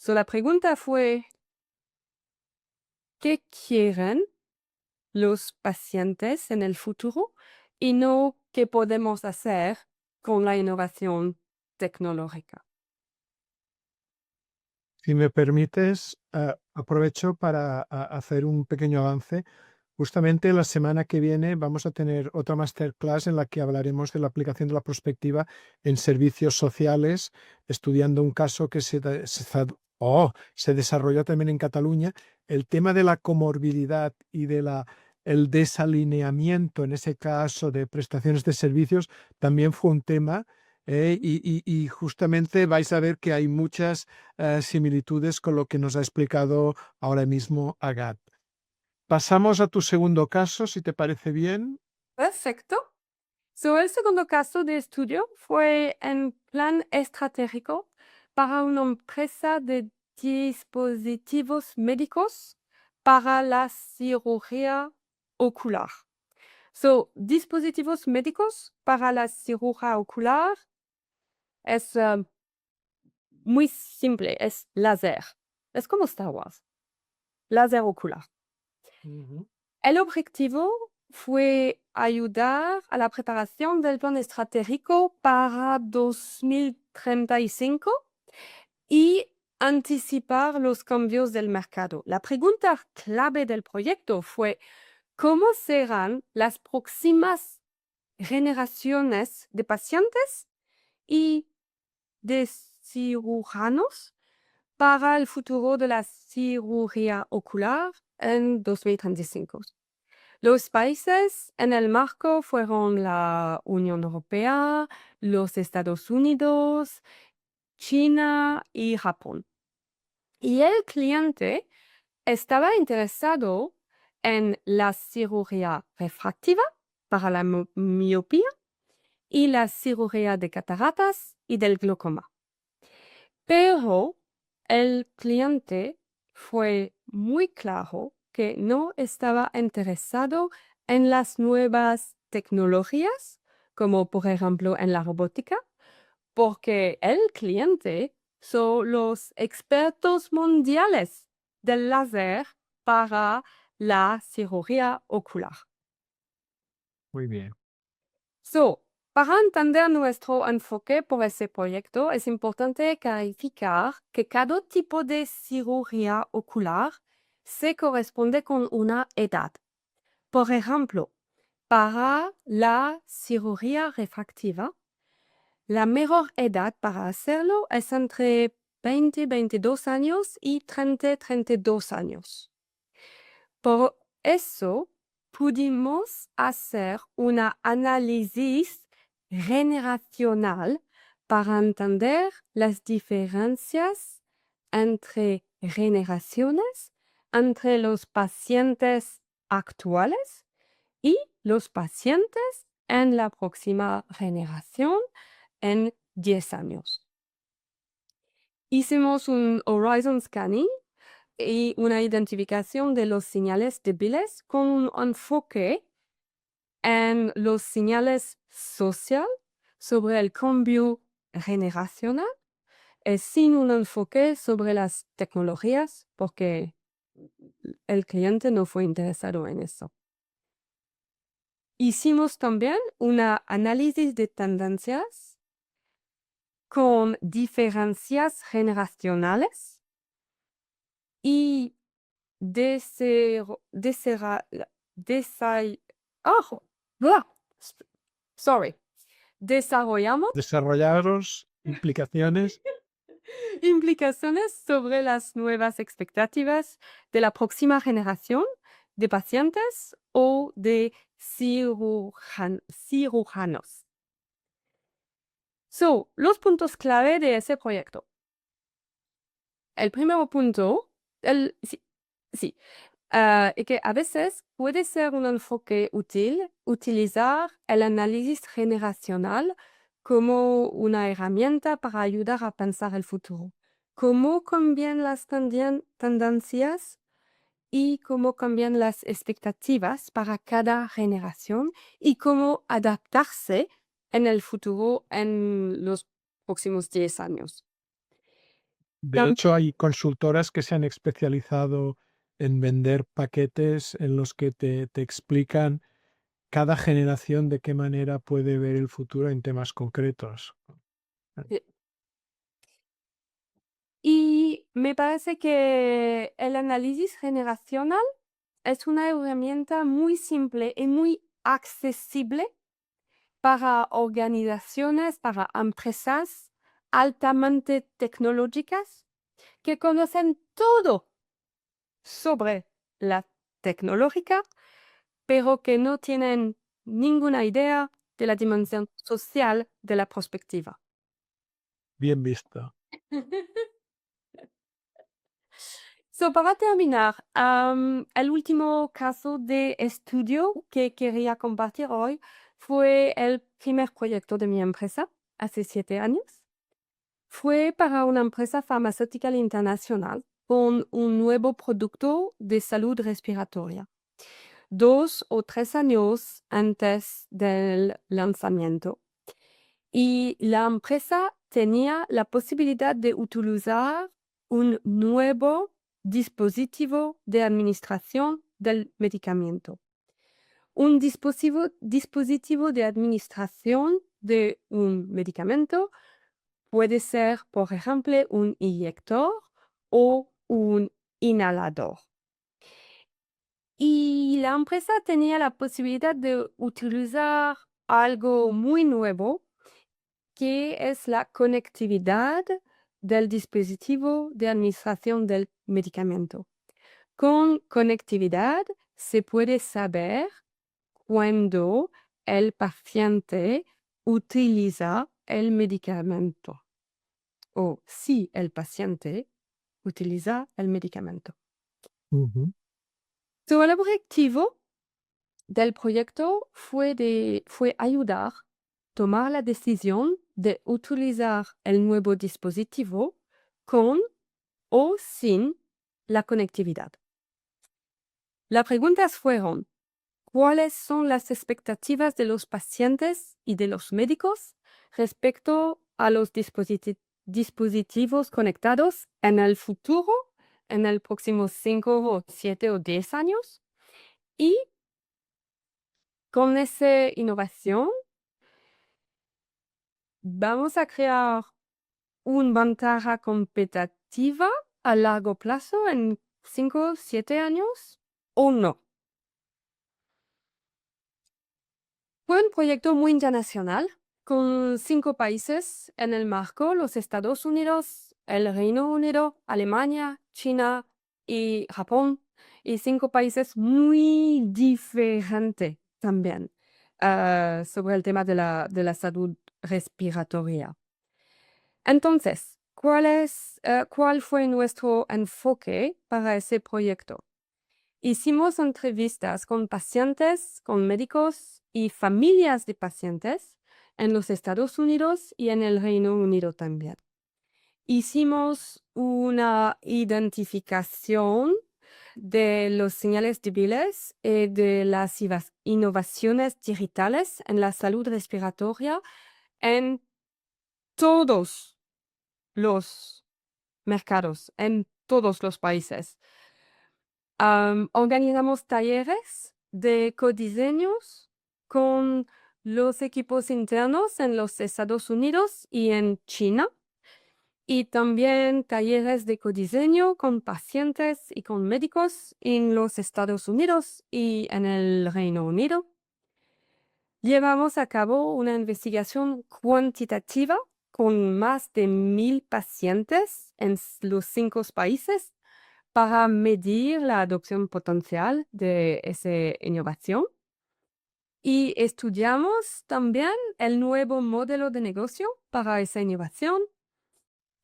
La pregunta fue, ¿qué quieren los pacientes en el futuro? Y no qué podemos hacer con la innovación tecnológica. Si me permites, aprovecho para hacer un pequeño avance. Justamente la semana que viene vamos a tener otra masterclass en la que hablaremos de la aplicación de la prospectiva en servicios sociales, estudiando un caso que se desarrolla también en Cataluña. El tema de la comorbilidad y de el desalineamiento, en ese caso de prestaciones de servicios, también fue un tema. Y justamente vais a ver que hay muchas similitudes con lo que nos ha explicado ahora mismo Agat. Pasamos a tu segundo caso, si te parece bien. Perfecto. El segundo caso de estudio fue en plan estratégico para una empresa de dispositivos médicos para la cirugía ocular. Dispositivos médicos para la cirugía ocular Es muy simple, es láser. Es como Star Wars, láser ocular. Ujú. El objetivo fue ayudar a la preparación del plan estratégico para 2035 y anticipar los cambios del mercado. La pregunta clave del proyecto fue cómo serán las próximas generaciones de pacientes y de cirujanos para el futuro de la cirugía ocular en 2035. Los países en el marco fueron la Unión Europea, los Estados Unidos, China y Japón. Y el cliente estaba interesado en la cirugía refractiva para la miopía y la cirugía de cataratas y del glaucoma. Pero el cliente fue muy claro que no estaba interesado en las nuevas tecnologías, como por ejemplo en la robótica, porque el cliente son los expertos mundiales del láser para la cirugía ocular. Muy bien. Para entender nuestro enfoque por ese proyecto, es importante clarificar que cada tipo de cirugía ocular se corresponde con una edad. Por ejemplo, para la cirugía refractiva, la mejor edad para hacerlo es entre 20-22 años y 30-32 años. Por eso, pudimos hacer un análisis generacional para entender las diferencias entre generaciones, entre los pacientes actuales y los pacientes en la próxima generación en 10 años. Hicimos un Horizon Scanning y una identificación de los señales débiles con un enfoque en los señales social sobre el cambio generacional y sin un enfoque sobre las tecnologías porque el cliente no fue interesado en eso. Hicimos también un análisis de tendencias con diferencias generacionales y desero- desera- desay- oh, blah, sorry. Desarrollamos Desarrollaros implicaciones. implicaciones sobre las nuevas expectativas de la próxima generación de pacientes o de cirujanos. Los puntos clave de ese proyecto. El primer punto, sí, y que a veces puede ser un enfoque útil utilizar el análisis generacional como una herramienta para ayudar a pensar el futuro. Cómo cambian las tendencias y cómo cambian las expectativas para cada generación y cómo adaptarse en el futuro en los próximos 10 años. De hecho, hay consultoras que se han especializado en vender paquetes en los que te explican cada generación de qué manera puede ver el futuro en temas concretos. Y me parece que el análisis generacional es una herramienta muy simple y muy accesible para organizaciones, para empresas altamente tecnológicas que conocen todo sobre la tecnológica, pero que no tienen ninguna idea de la dimensión social de la perspectiva. Bien visto. Para terminar, el último caso de estudio que quería compartir hoy fue el primer proyecto de mi empresa hace 7 años. Fue para una empresa farmacéutica internacional con un nuevo producto de salud respiratoria, 2 o 3 años antes del lanzamiento. y la empresa tenía la posibilidad de utilizar un nuevo dispositivo de administración del medicamento. Un dispositivo de administración de un medicamento puede ser, por ejemplo, un inyector o un inhalador. Y la empresa tenía la posibilidad de utilizar algo muy nuevo, que es la conectividad del dispositivo de administración del medicamento. Con conectividad se puede saber cuando el paciente utiliza el medicamento o si el paciente utiliza el medicamento. Ujú. So, el objetivo del proyecto fue ayudar a tomar la decisión de utilizar el nuevo dispositivo con o sin la conectividad. Las preguntas fueron: ¿cuáles son las expectativas de los pacientes y de los médicos respecto a los dispositivos conectados en el futuro, en el próximo 5 o 7 o 10 años? Y con esa innovación vamos a crear una ventaja competitiva a largo plazo en 5 o 7 años o no. Fue un proyecto muy internacional, con 5 países en el marco: los Estados Unidos, el Reino Unido, Alemania, China y Japón, y 5 países muy diferentes también sobre el tema de la salud respiratoria. Entonces, ¿cuál fue nuestro enfoque para ese proyecto? Hicimos entrevistas con pacientes, con médicos y familias de pacientes en los Estados Unidos y en el Reino Unido también. Hicimos una identificación de los señales débiles y de las innovaciones digitales en la salud respiratoria en todos los mercados, en todos los países. Organizamos talleres de codiseños con los equipos internos en los Estados Unidos y en China, y también talleres de codiseño con pacientes y con médicos en los Estados Unidos y en el Reino Unido. Llevamos a cabo una investigación cuantitativa con más de 1,000 pacientes en los 5 países para medir la adopción potencial de esa innovación. Y estudiamos también el nuevo modelo de negocio para esa innovación.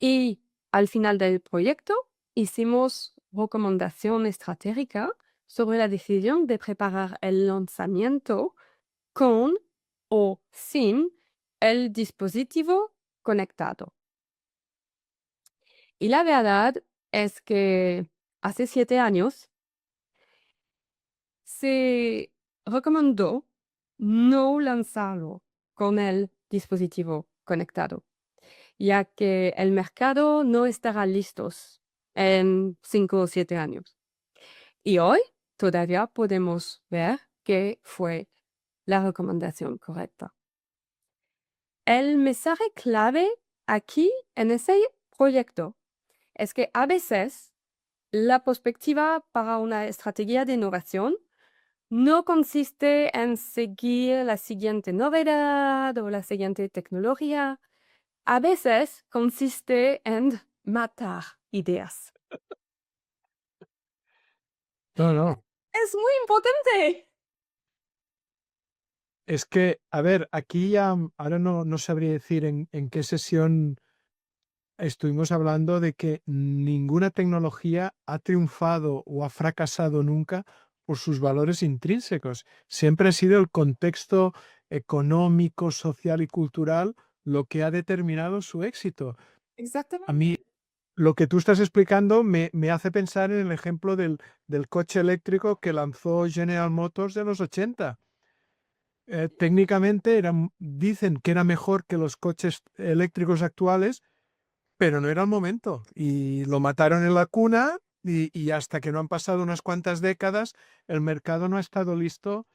Y al final del proyecto hicimos recomendación estratégica sobre la decisión de preparar el lanzamiento con o sin el dispositivo conectado. Y la verdad es que hace 7 años se recomendó no lanzarlo con el dispositivo conectado, ya que el mercado no estará listo en 5 o 7 años. Y hoy todavía podemos ver que fue la recomendación correcta. El mensaje clave aquí en ese proyecto es que a veces la perspectiva para una estrategia de innovación no consiste en seguir la siguiente novedad o la siguiente tecnología. A veces consiste en matar ideas. No, no. Es muy importante. Es que, a ver, aquí ya ahora no sabría decir en qué sesión estuvimos hablando de que ninguna tecnología ha triunfado o ha fracasado nunca por sus valores intrínsecos. Siempre ha sido el contexto económico, social y cultural lo que ha determinado su éxito. A Exactamente. mí, lo que tú estás explicando me hace pensar en el ejemplo del coche eléctrico que lanzó General Motors de los 80. técnicamente dicen que era mejor que los coches eléctricos actuales, pero no era el momento. Y lo mataron en la cuna y hasta que no han pasado unas cuantas décadas, el mercado no ha estado listo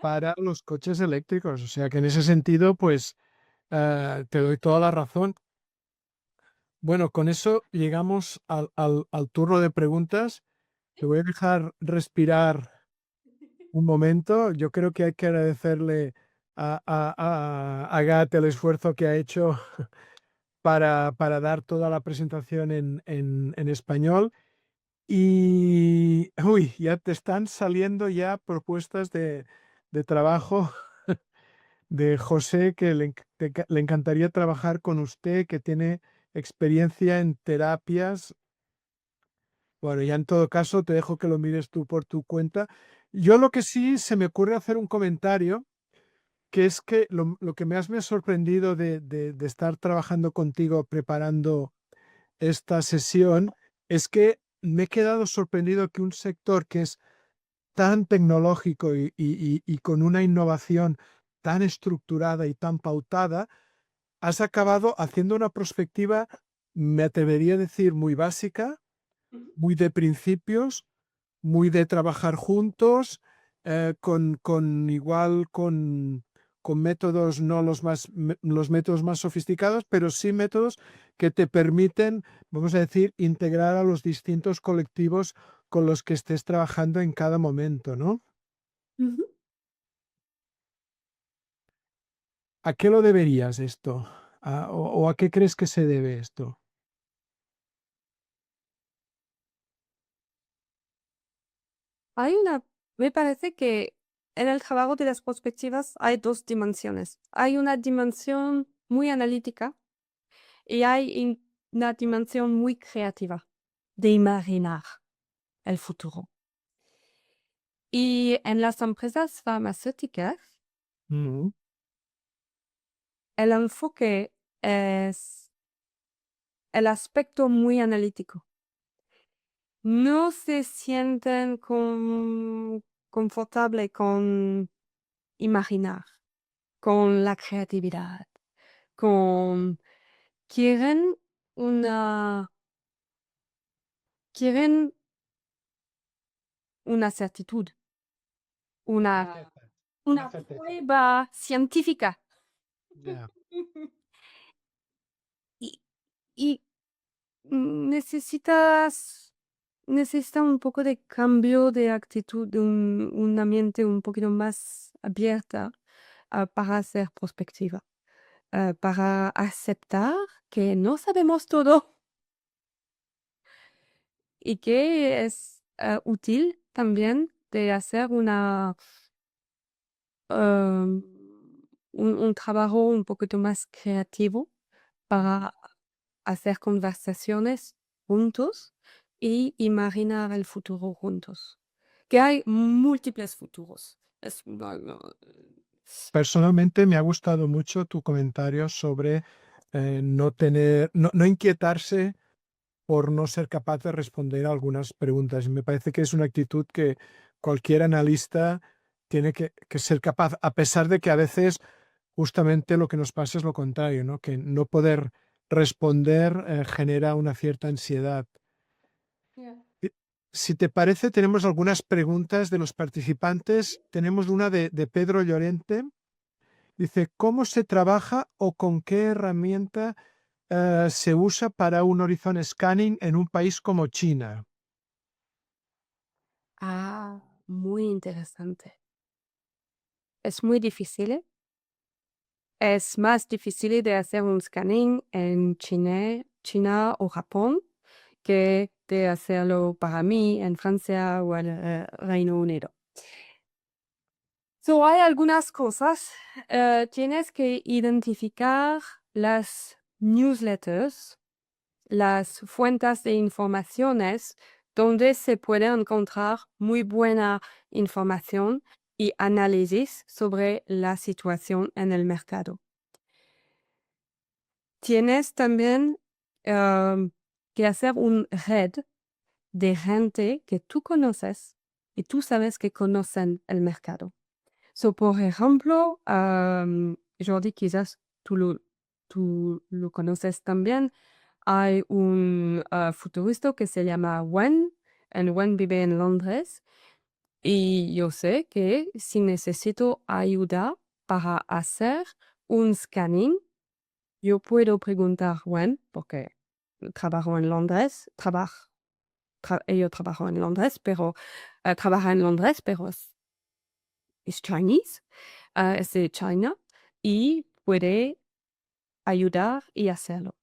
para los coches eléctricos. O sea que en ese sentido, pues te doy toda la razón. Bueno, con eso llegamos al turno de preguntas. Te voy a dejar respirar un momento. Yo creo que hay que agradecerle a Gat el esfuerzo que ha hecho para dar toda la presentación en español. Y, uy, ya te están saliendo ya propuestas de trabajo de José, que le encantaría trabajar con usted, que tiene experiencia en terapias. Bueno, ya en todo caso te dejo que lo mires tú por tu cuenta. Yo lo que sí se me ocurre hacer un comentario, que es que lo que más me ha sorprendido de estar trabajando contigo preparando esta sesión es que me he quedado sorprendido que un sector que es tan tecnológico y con una innovación tan estructurada y tan pautada, has acabado haciendo una perspectiva, me atrevería a decir, muy básica, muy de principios, muy de trabajar juntos, con métodos, no los métodos más sofisticados, pero sí métodos que te permiten, vamos a decir, integrar a los distintos colectivos con los que estés trabajando en cada momento, ¿no? Ujú. ¿A qué lo deberías esto? ¿O a qué crees que se debe esto? Hay una, me parece que en el trabajo de las perspectivas hay dos dimensiones. Hay una dimensión muy analítica y una dimensión muy creativa de imaginar el futuro. Y en las empresas farmacéuticas, Mm, el enfoque es el aspecto muy analítico. No se sienten confortables con imaginar, con la creatividad, con quieren una quieren una certitud, una certeza, una una certeza. prueba científica. Ya. Y, y necesita un poco de cambio de actitud, de un ambiente un poquito más abierta para hacer perspectiva, para aceptar que no sabemos todo y que es útil también de hacer um, un trabajo un poquito más creativo para hacer conversaciones juntos y imaginar el futuro juntos. Que hay múltiples futuros. Personalmente me ha gustado mucho tu comentario sobre no inquietarse por no ser capaz de responder a algunas preguntas. Y me parece que es una actitud que cualquier analista tiene que ser capaz, a pesar de que a veces justamente lo que nos pasa es lo contrario, ¿no? Que no poder responder genera una cierta ansiedad. Yeah. Eh, Si te parece, tenemos algunas preguntas de los participantes. Tenemos una de Pedro Llorente. Dice, ¿cómo se trabaja o con qué herramienta se usa para un horizon scanning en un país como China? Ah, muy interesante. Es muy difícil. Es más difícil de hacer un scanning en China o Japón que de hacerlo para mí en Francia o en Reino Unido. So, hay algunas cosas. Tienes que identificar las newsletters, las fuentes de informaciones donde se puede encontrar muy buena información y análisis sobre la situación en el mercado. Tienes también que hacer un red de gente que tú conoces y tú sabes que conocen el mercado. So, por ejemplo, Jordi, quizás tú lo conoces también. Hay un futurista que se llama Wen, and Wen vive en Londres. Y yo sé que si necesito ayuda para hacer un scanning, yo puedo preguntar a Wen, porque trabajo en Londres, yo trabajo en Londres, pero trabaja en Londres, pero es Chinese, es de China, y puede ayudar y hacerlo.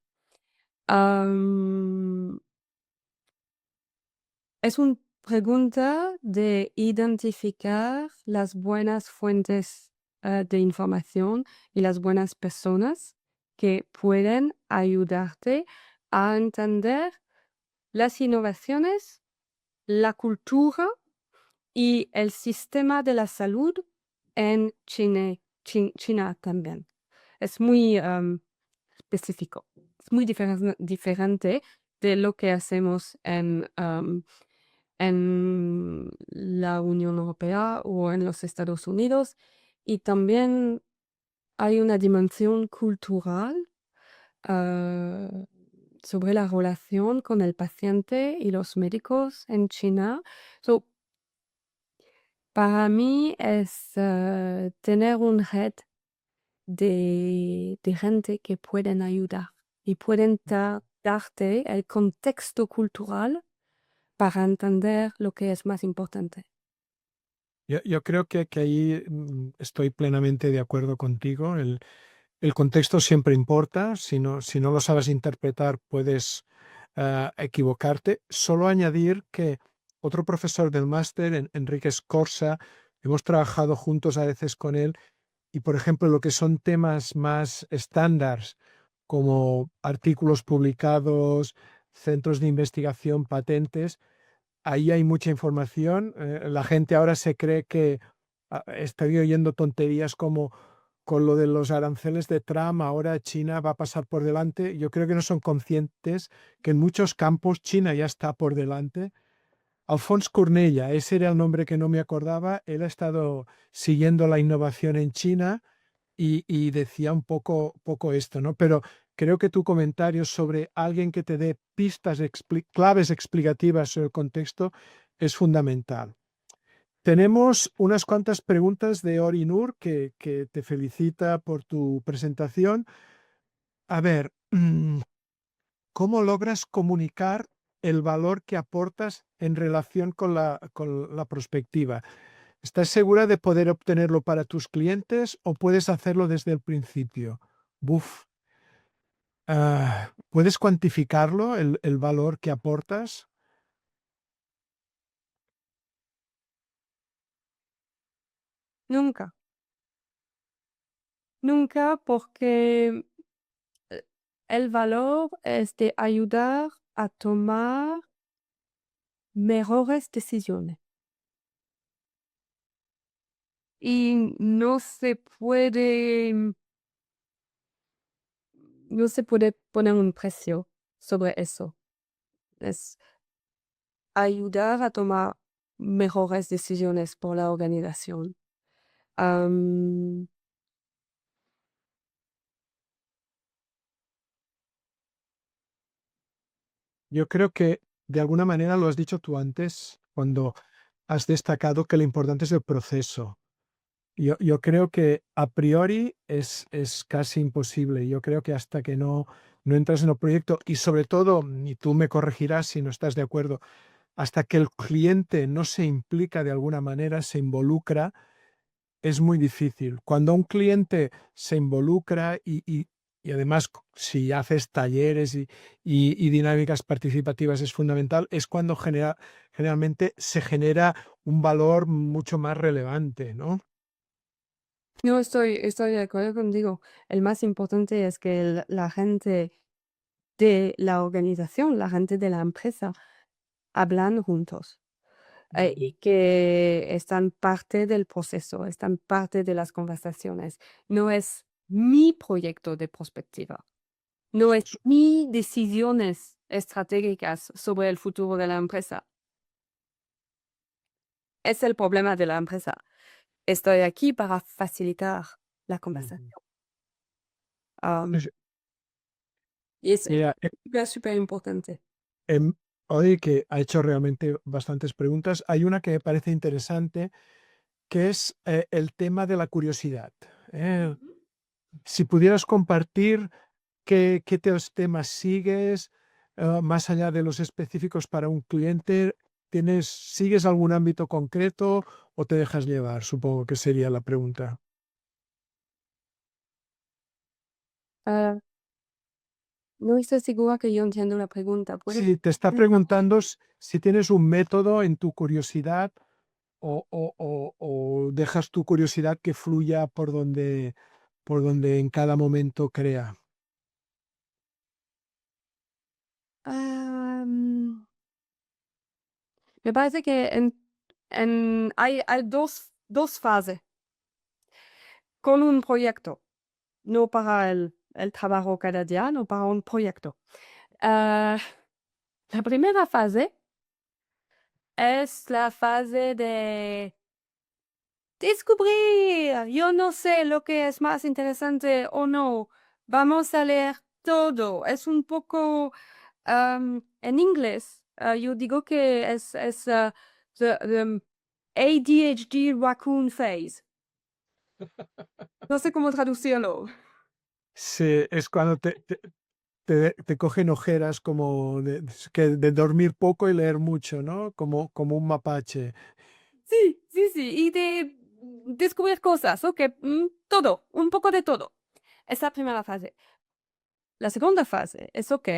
Am, es una pregunta de identificar las buenas fuentes de información y las buenas personas que pueden ayudarte a entender las innovaciones, la cultura y el sistema de la salud en China también. Es muy específico, es muy diferente de lo que hacemos en la Unión Europea o en los Estados Unidos. Y también hay una dimensión cultural ah, sobre la relación con el paciente y los médicos en China. So, para mí es tener un red de gente que pueden ayudar y pueden darte el contexto cultural para entender lo que es más importante. Yo creo que ahí estoy plenamente de acuerdo contigo. El contexto siempre importa. Si no lo sabes interpretar, puedes equivocarte. Solo añadir que otro profesor del máster, Enrique Scorza, hemos trabajado juntos a veces con él y, por ejemplo, lo que son temas más estándares, como artículos publicados, centros de investigación, patentes, ahí hay mucha información. La gente ahora se cree que estoy oyendo tonterías como con lo de los aranceles de Trump, ahora China va a pasar por delante. Yo creo que no son conscientes que en muchos campos China ya está por delante. Alphonse Cornella, ese era el nombre que no me acordaba. Él ha estado siguiendo la innovación en China y decía un poco esto, ¿no? Pero creo que tu comentario sobre alguien que te dé pistas, claves explicativas sobre el contexto es fundamental. Tenemos unas cuantas preguntas de Orinur que te felicita por tu presentación. A ver, ¿cómo logras comunicar el valor que aportas en relación con la prospectiva? ¿Estás segura de poder obtenerlo para tus clientes o puedes hacerlo desde el principio? Buf. ¿Puedes cuantificarlo, el valor que aportas? Nunca, nunca porque el valor es de ayudar a tomar mejores decisiones. Y no se puede poner un precio sobre eso. Es ayudar a tomar mejores decisiones por la organización. Am, Yo creo que de alguna manera lo has dicho tú antes cuando has destacado que lo importante es el proceso. Yo creo que a priori es casi imposible. Yo creo que hasta que no entras en el proyecto y sobre todo, y tú me corregirás si no estás de acuerdo, hasta que el cliente no se implica de alguna manera, se involucra, es muy difícil. Cuando un cliente se involucra y además si haces talleres y dinámicas participativas es fundamental, es cuando generalmente se genera un valor mucho más relevante, ¿no? no estoy de acuerdo contigo. El más importante es que la gente de la organización, la gente de la empresa, hablan juntos. Y que están parte del proceso, están parte de las conversaciones. No es mi proyecto de perspectiva, no es mis decisiones estratégicas sobre el futuro de la empresa. Es el problema de la empresa. Estoy aquí para facilitar la Ujú. conversación. Am, Pues, y es mira, súper, súper importante. em, hoy que ha hecho realmente bastantes preguntas, hay una que me parece interesante, que es el tema de la curiosidad. ¿Eh? Si pudieras compartir qué temas sigues, más allá de los específicos para un cliente, ¿sigues algún ámbito concreto o te dejas llevar? Supongo que sería la pregunta. Ah, no estoy segura que yo entiendo la pregunta. ¿Puedes? Sí, te está preguntando si tienes un método en tu curiosidad o dejas tu curiosidad que fluya por donde en cada momento crea. Am, me parece que hay dos fases con un proyecto, no para el trabajo cada día, no para un proyecto. Ah, la primera fase es la fase de descubrir. Yo no sé lo que es más interesante o no. Vamos a leer todo. Es un poco en inglés. Yo digo que es the ADHD raccoon phase. No sé cómo traducirlo. Sí, es cuando te cogen ojeras como de dormir poco y leer mucho, ¿no? Como un mapache. Sí, sí, sí. Y de descubrir cosas. Ok, todo, un poco de todo. Esa primera fase. La segunda fase es ok.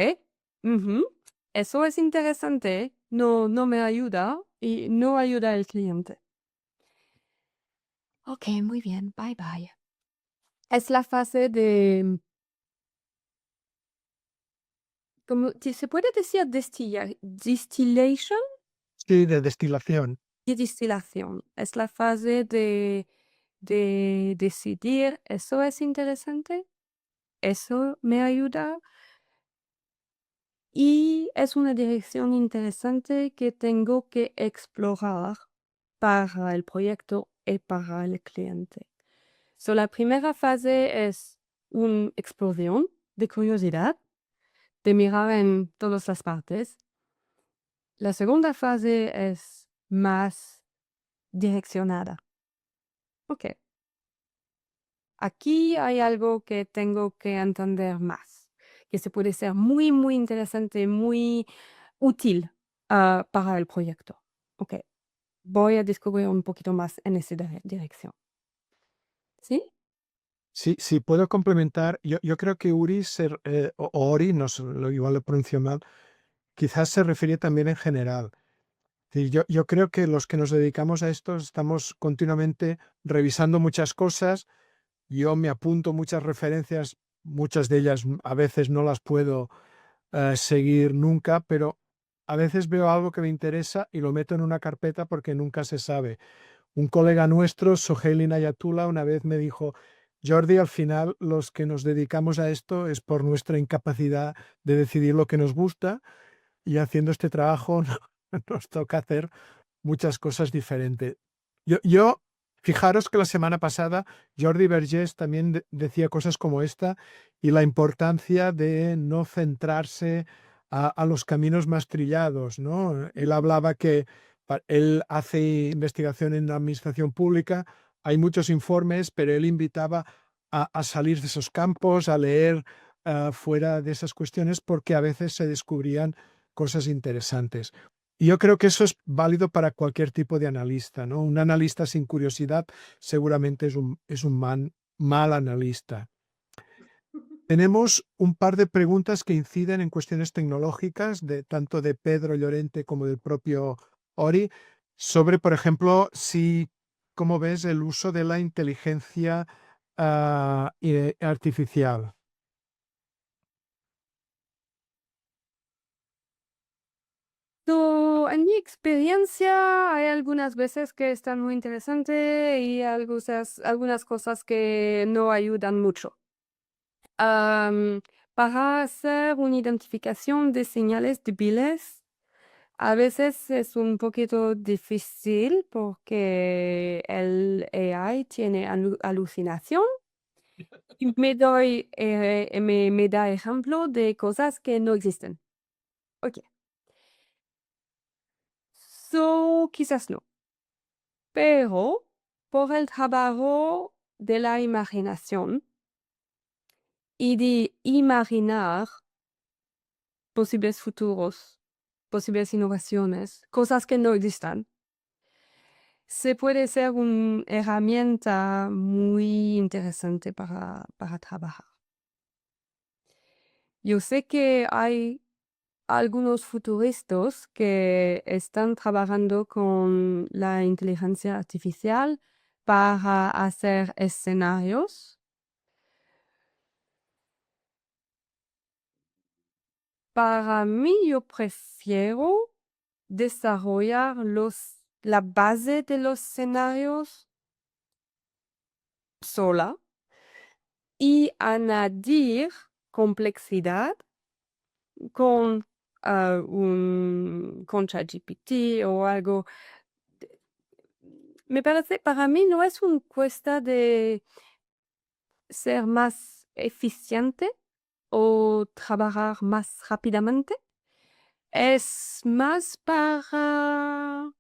Ujú, eso es interesante. No, no me ayuda y no ayuda al cliente. Ok, muy bien. Bye bye. Es la fase de, como, ¿se puede decir distillation? Sí, de destilación. Y distilación. Es la fase de decidir, eso es interesante, eso me ayuda y es una dirección interesante que tengo que explorar para el proyecto y para el cliente. So, la primera fase es una explosión de curiosidad, de mirar en todas las partes. La segunda fase es más direccionada. Ok, aquí hay algo que tengo que entender más, que se puede ser muy, muy interesante, muy útil para el proyecto. Ok, voy a descubrir un poquito más en esa dirección. ¿Sí? Sí, sí, puedo complementar. Yo creo que o Ori, no sé, igual lo pronuncio mal, quizás se refería también en general. Sí, yo creo que los que nos dedicamos a esto estamos continuamente revisando muchas cosas. Yo me apunto muchas referencias, muchas de ellas a veces no las puedo seguir nunca, pero a veces veo algo que me interesa y lo meto en una carpeta porque nunca se sabe. Un colega nuestro, Soheil Inayatullah, una vez me dijo, Jordi, al final los que nos dedicamos a esto es por nuestra incapacidad de decidir lo que nos gusta y haciendo este trabajo nos toca hacer muchas cosas diferentes. Yo, fijaros que la semana pasada Jordi Vergés también decía cosas como esta y la importancia de no centrarse a los caminos más trillados, ¿no? Él hablaba que él hace investigación en la administración pública, hay muchos informes, pero él invitaba a salir de esos campos, a leer fuera de esas cuestiones, porque a veces se descubrían cosas interesantes. Y yo creo que eso es válido para cualquier tipo de analista, ¿no? Un analista sin curiosidad seguramente es un mal analista. Tenemos un par de preguntas que inciden en cuestiones tecnológicas, tanto de Pedro Llorente como del propio Ori, sobre, por ejemplo, cómo ves el uso de la inteligencia artificial. En mi experiencia hay algunas veces que están muy interesantes y algunas cosas que no ayudan mucho. Am, para hacer una identificación de señales débiles, A veces es un poquito difícil porque el AI tiene alucinación y me da ejemplo de cosas que no existen. Ok, so quizás no, pero por el trabajo de la imaginación y de imaginar posibles futuros, posibles innovaciones, cosas que no existan, se puede ser una herramienta muy interesante para trabajar. Yo sé que hay algunos futuristas que están trabajando con la inteligencia artificial para hacer escenarios. Para mí, yo prefiero desarrollar la base de los escenarios sola y añadir complejidad con, con ChatGPT o algo. Me parece, para mí no es una cuesta de ser más eficiente o trabajar más rápidamente. Es más para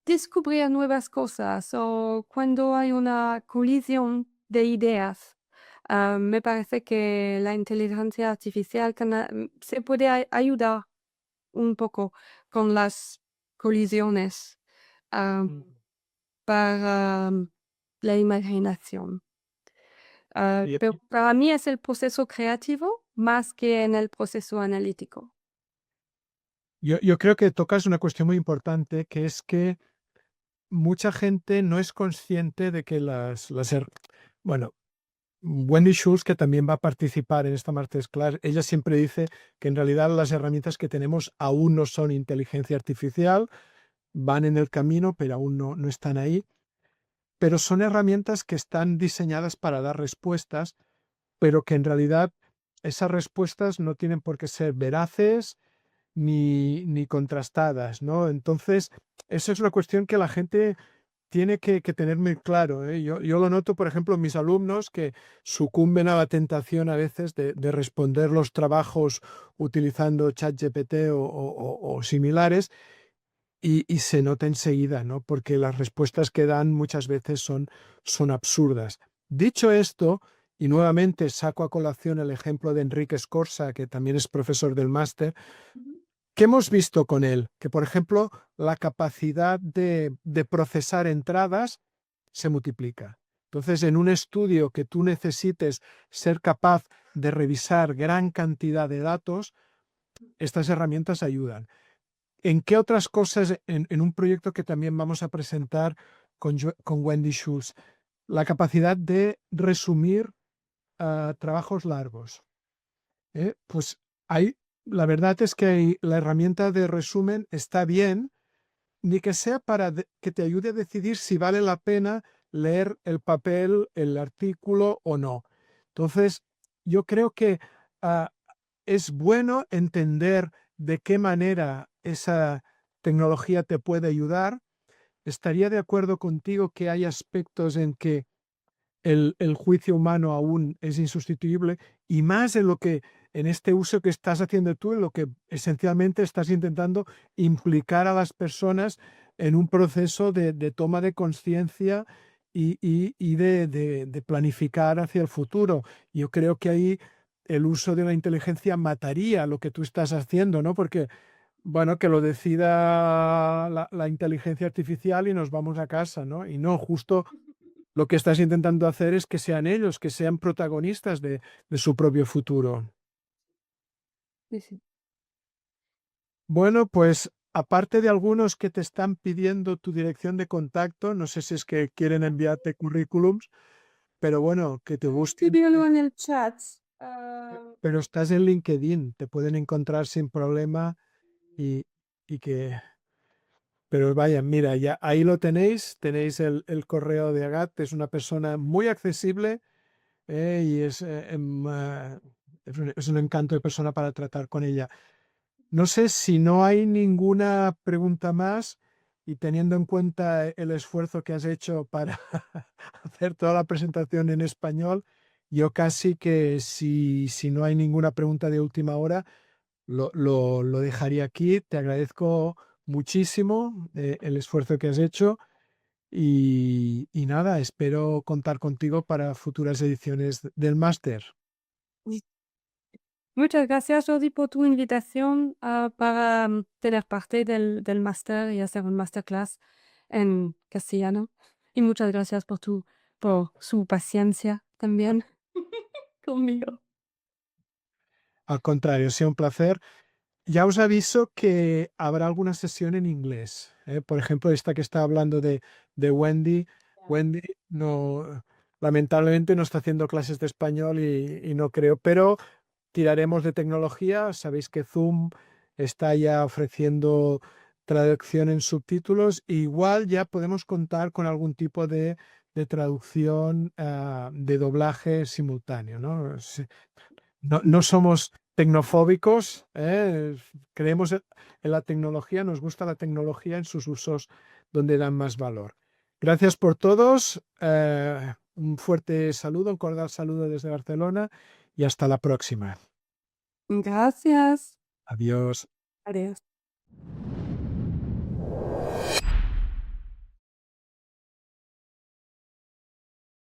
descubrir nuevas cosas o cuando hay una colisión de ideas. Me parece que la inteligencia artificial se puede ayudar un poco con las colisiones, ah, para la imaginación. Y Pero para mí es el proceso creativo más que en el proceso analítico. yo creo que tocas una cuestión muy importante, que es que mucha gente no es consciente de que bueno, Wendy Schultz, que también va a participar en esta Masterclass, ella siempre dice que en realidad las herramientas que tenemos aún no son inteligencia artificial, van en el camino, pero aún no están ahí. Pero son herramientas que están diseñadas para dar respuestas, pero que en realidad esas respuestas no tienen por qué ser veraces ni contrastadas, ¿no? Entonces, eso es una cuestión que la gente tiene que tener muy claro, ¿eh? Yo lo noto, por ejemplo, en mis alumnos que sucumben a la tentación a veces de responder los trabajos utilizando ChatGPT o similares y se nota enseguida, ¿no? Porque las respuestas que dan muchas veces son absurdas. Dicho esto, y nuevamente saco a colación el ejemplo de Enrique Scorza, que también es profesor del máster, Ujú. ¿qué hemos visto con él? Que, por ejemplo, la capacidad de procesar entradas se multiplica. Entonces, en un estudio que tú necesites ser capaz de revisar gran cantidad de datos, estas herramientas ayudan. ¿En qué otras cosas, en un proyecto que también vamos a presentar con Wendy Schultz, la capacidad de resumir trabajos largos? Pues la verdad es que la herramienta de resumen está bien, ni que sea para que te ayude a decidir si vale la pena leer el papel, el artículo o no. Entonces, yo creo que ah, es bueno entender de qué manera esa tecnología te puede ayudar. Estaría de acuerdo contigo que hay aspectos en que el juicio humano aún es insustituible y más en lo que en este uso que estás haciendo tú, en lo que esencialmente estás intentando implicar a las personas en un proceso de toma de conciencia y de planificar hacia el futuro. Yo creo que ahí el uso de la inteligencia mataría lo que tú estás haciendo, ¿no? Porque, bueno, que lo decida la inteligencia artificial y nos vamos a casa, ¿no? Y no, justo lo que estás intentando hacer es que sean ellos, que sean protagonistas de su propio futuro. Sí, sí. Bueno, pues aparte de algunos que te están pidiendo tu dirección de contacto, no sé si es que quieren enviarte currículums, pero bueno, que te busquen. Escríbelo en el chat. Pero estás en LinkedIn, te pueden encontrar sin problema y, y que... Pero vaya, mira, ya ahí lo tenéis el correo de Agat, es una persona muy accesible, y es es un encanto de persona para tratar con ella. No sé si no hay ninguna pregunta más y teniendo en cuenta el esfuerzo que has hecho para hacer toda la presentación en español, yo casi que si no hay ninguna pregunta de última hora, lo dejaría aquí. Te agradezco muchísimo el esfuerzo que has hecho y nada, espero contar contigo para futuras ediciones del máster. Y muchas gracias, Jordi, por tu invitación para tener parte del máster y hacer un masterclass en castellano. Y muchas gracias por su paciencia también conmigo. Al contrario, ha sido un placer. Ya os aviso que habrá alguna sesión en inglés. Por ejemplo, esta que está hablando de Wendy. Wendy no, lamentablemente no está haciendo clases de español y no creo, pero tiraremos de tecnología. Sabéis que Zoom está ya ofreciendo traducción en subtítulos. E igual ya podemos contar con algún tipo de traducción, de doblaje simultáneo, ¿no? No somos tecnofóbicos, ¿eh? Creemos en la tecnología, nos gusta la tecnología en sus usos donde dan más valor. Gracias por todos, un fuerte saludo, un cordial saludo desde Barcelona y hasta la próxima. Gracias. Adiós. Adiós.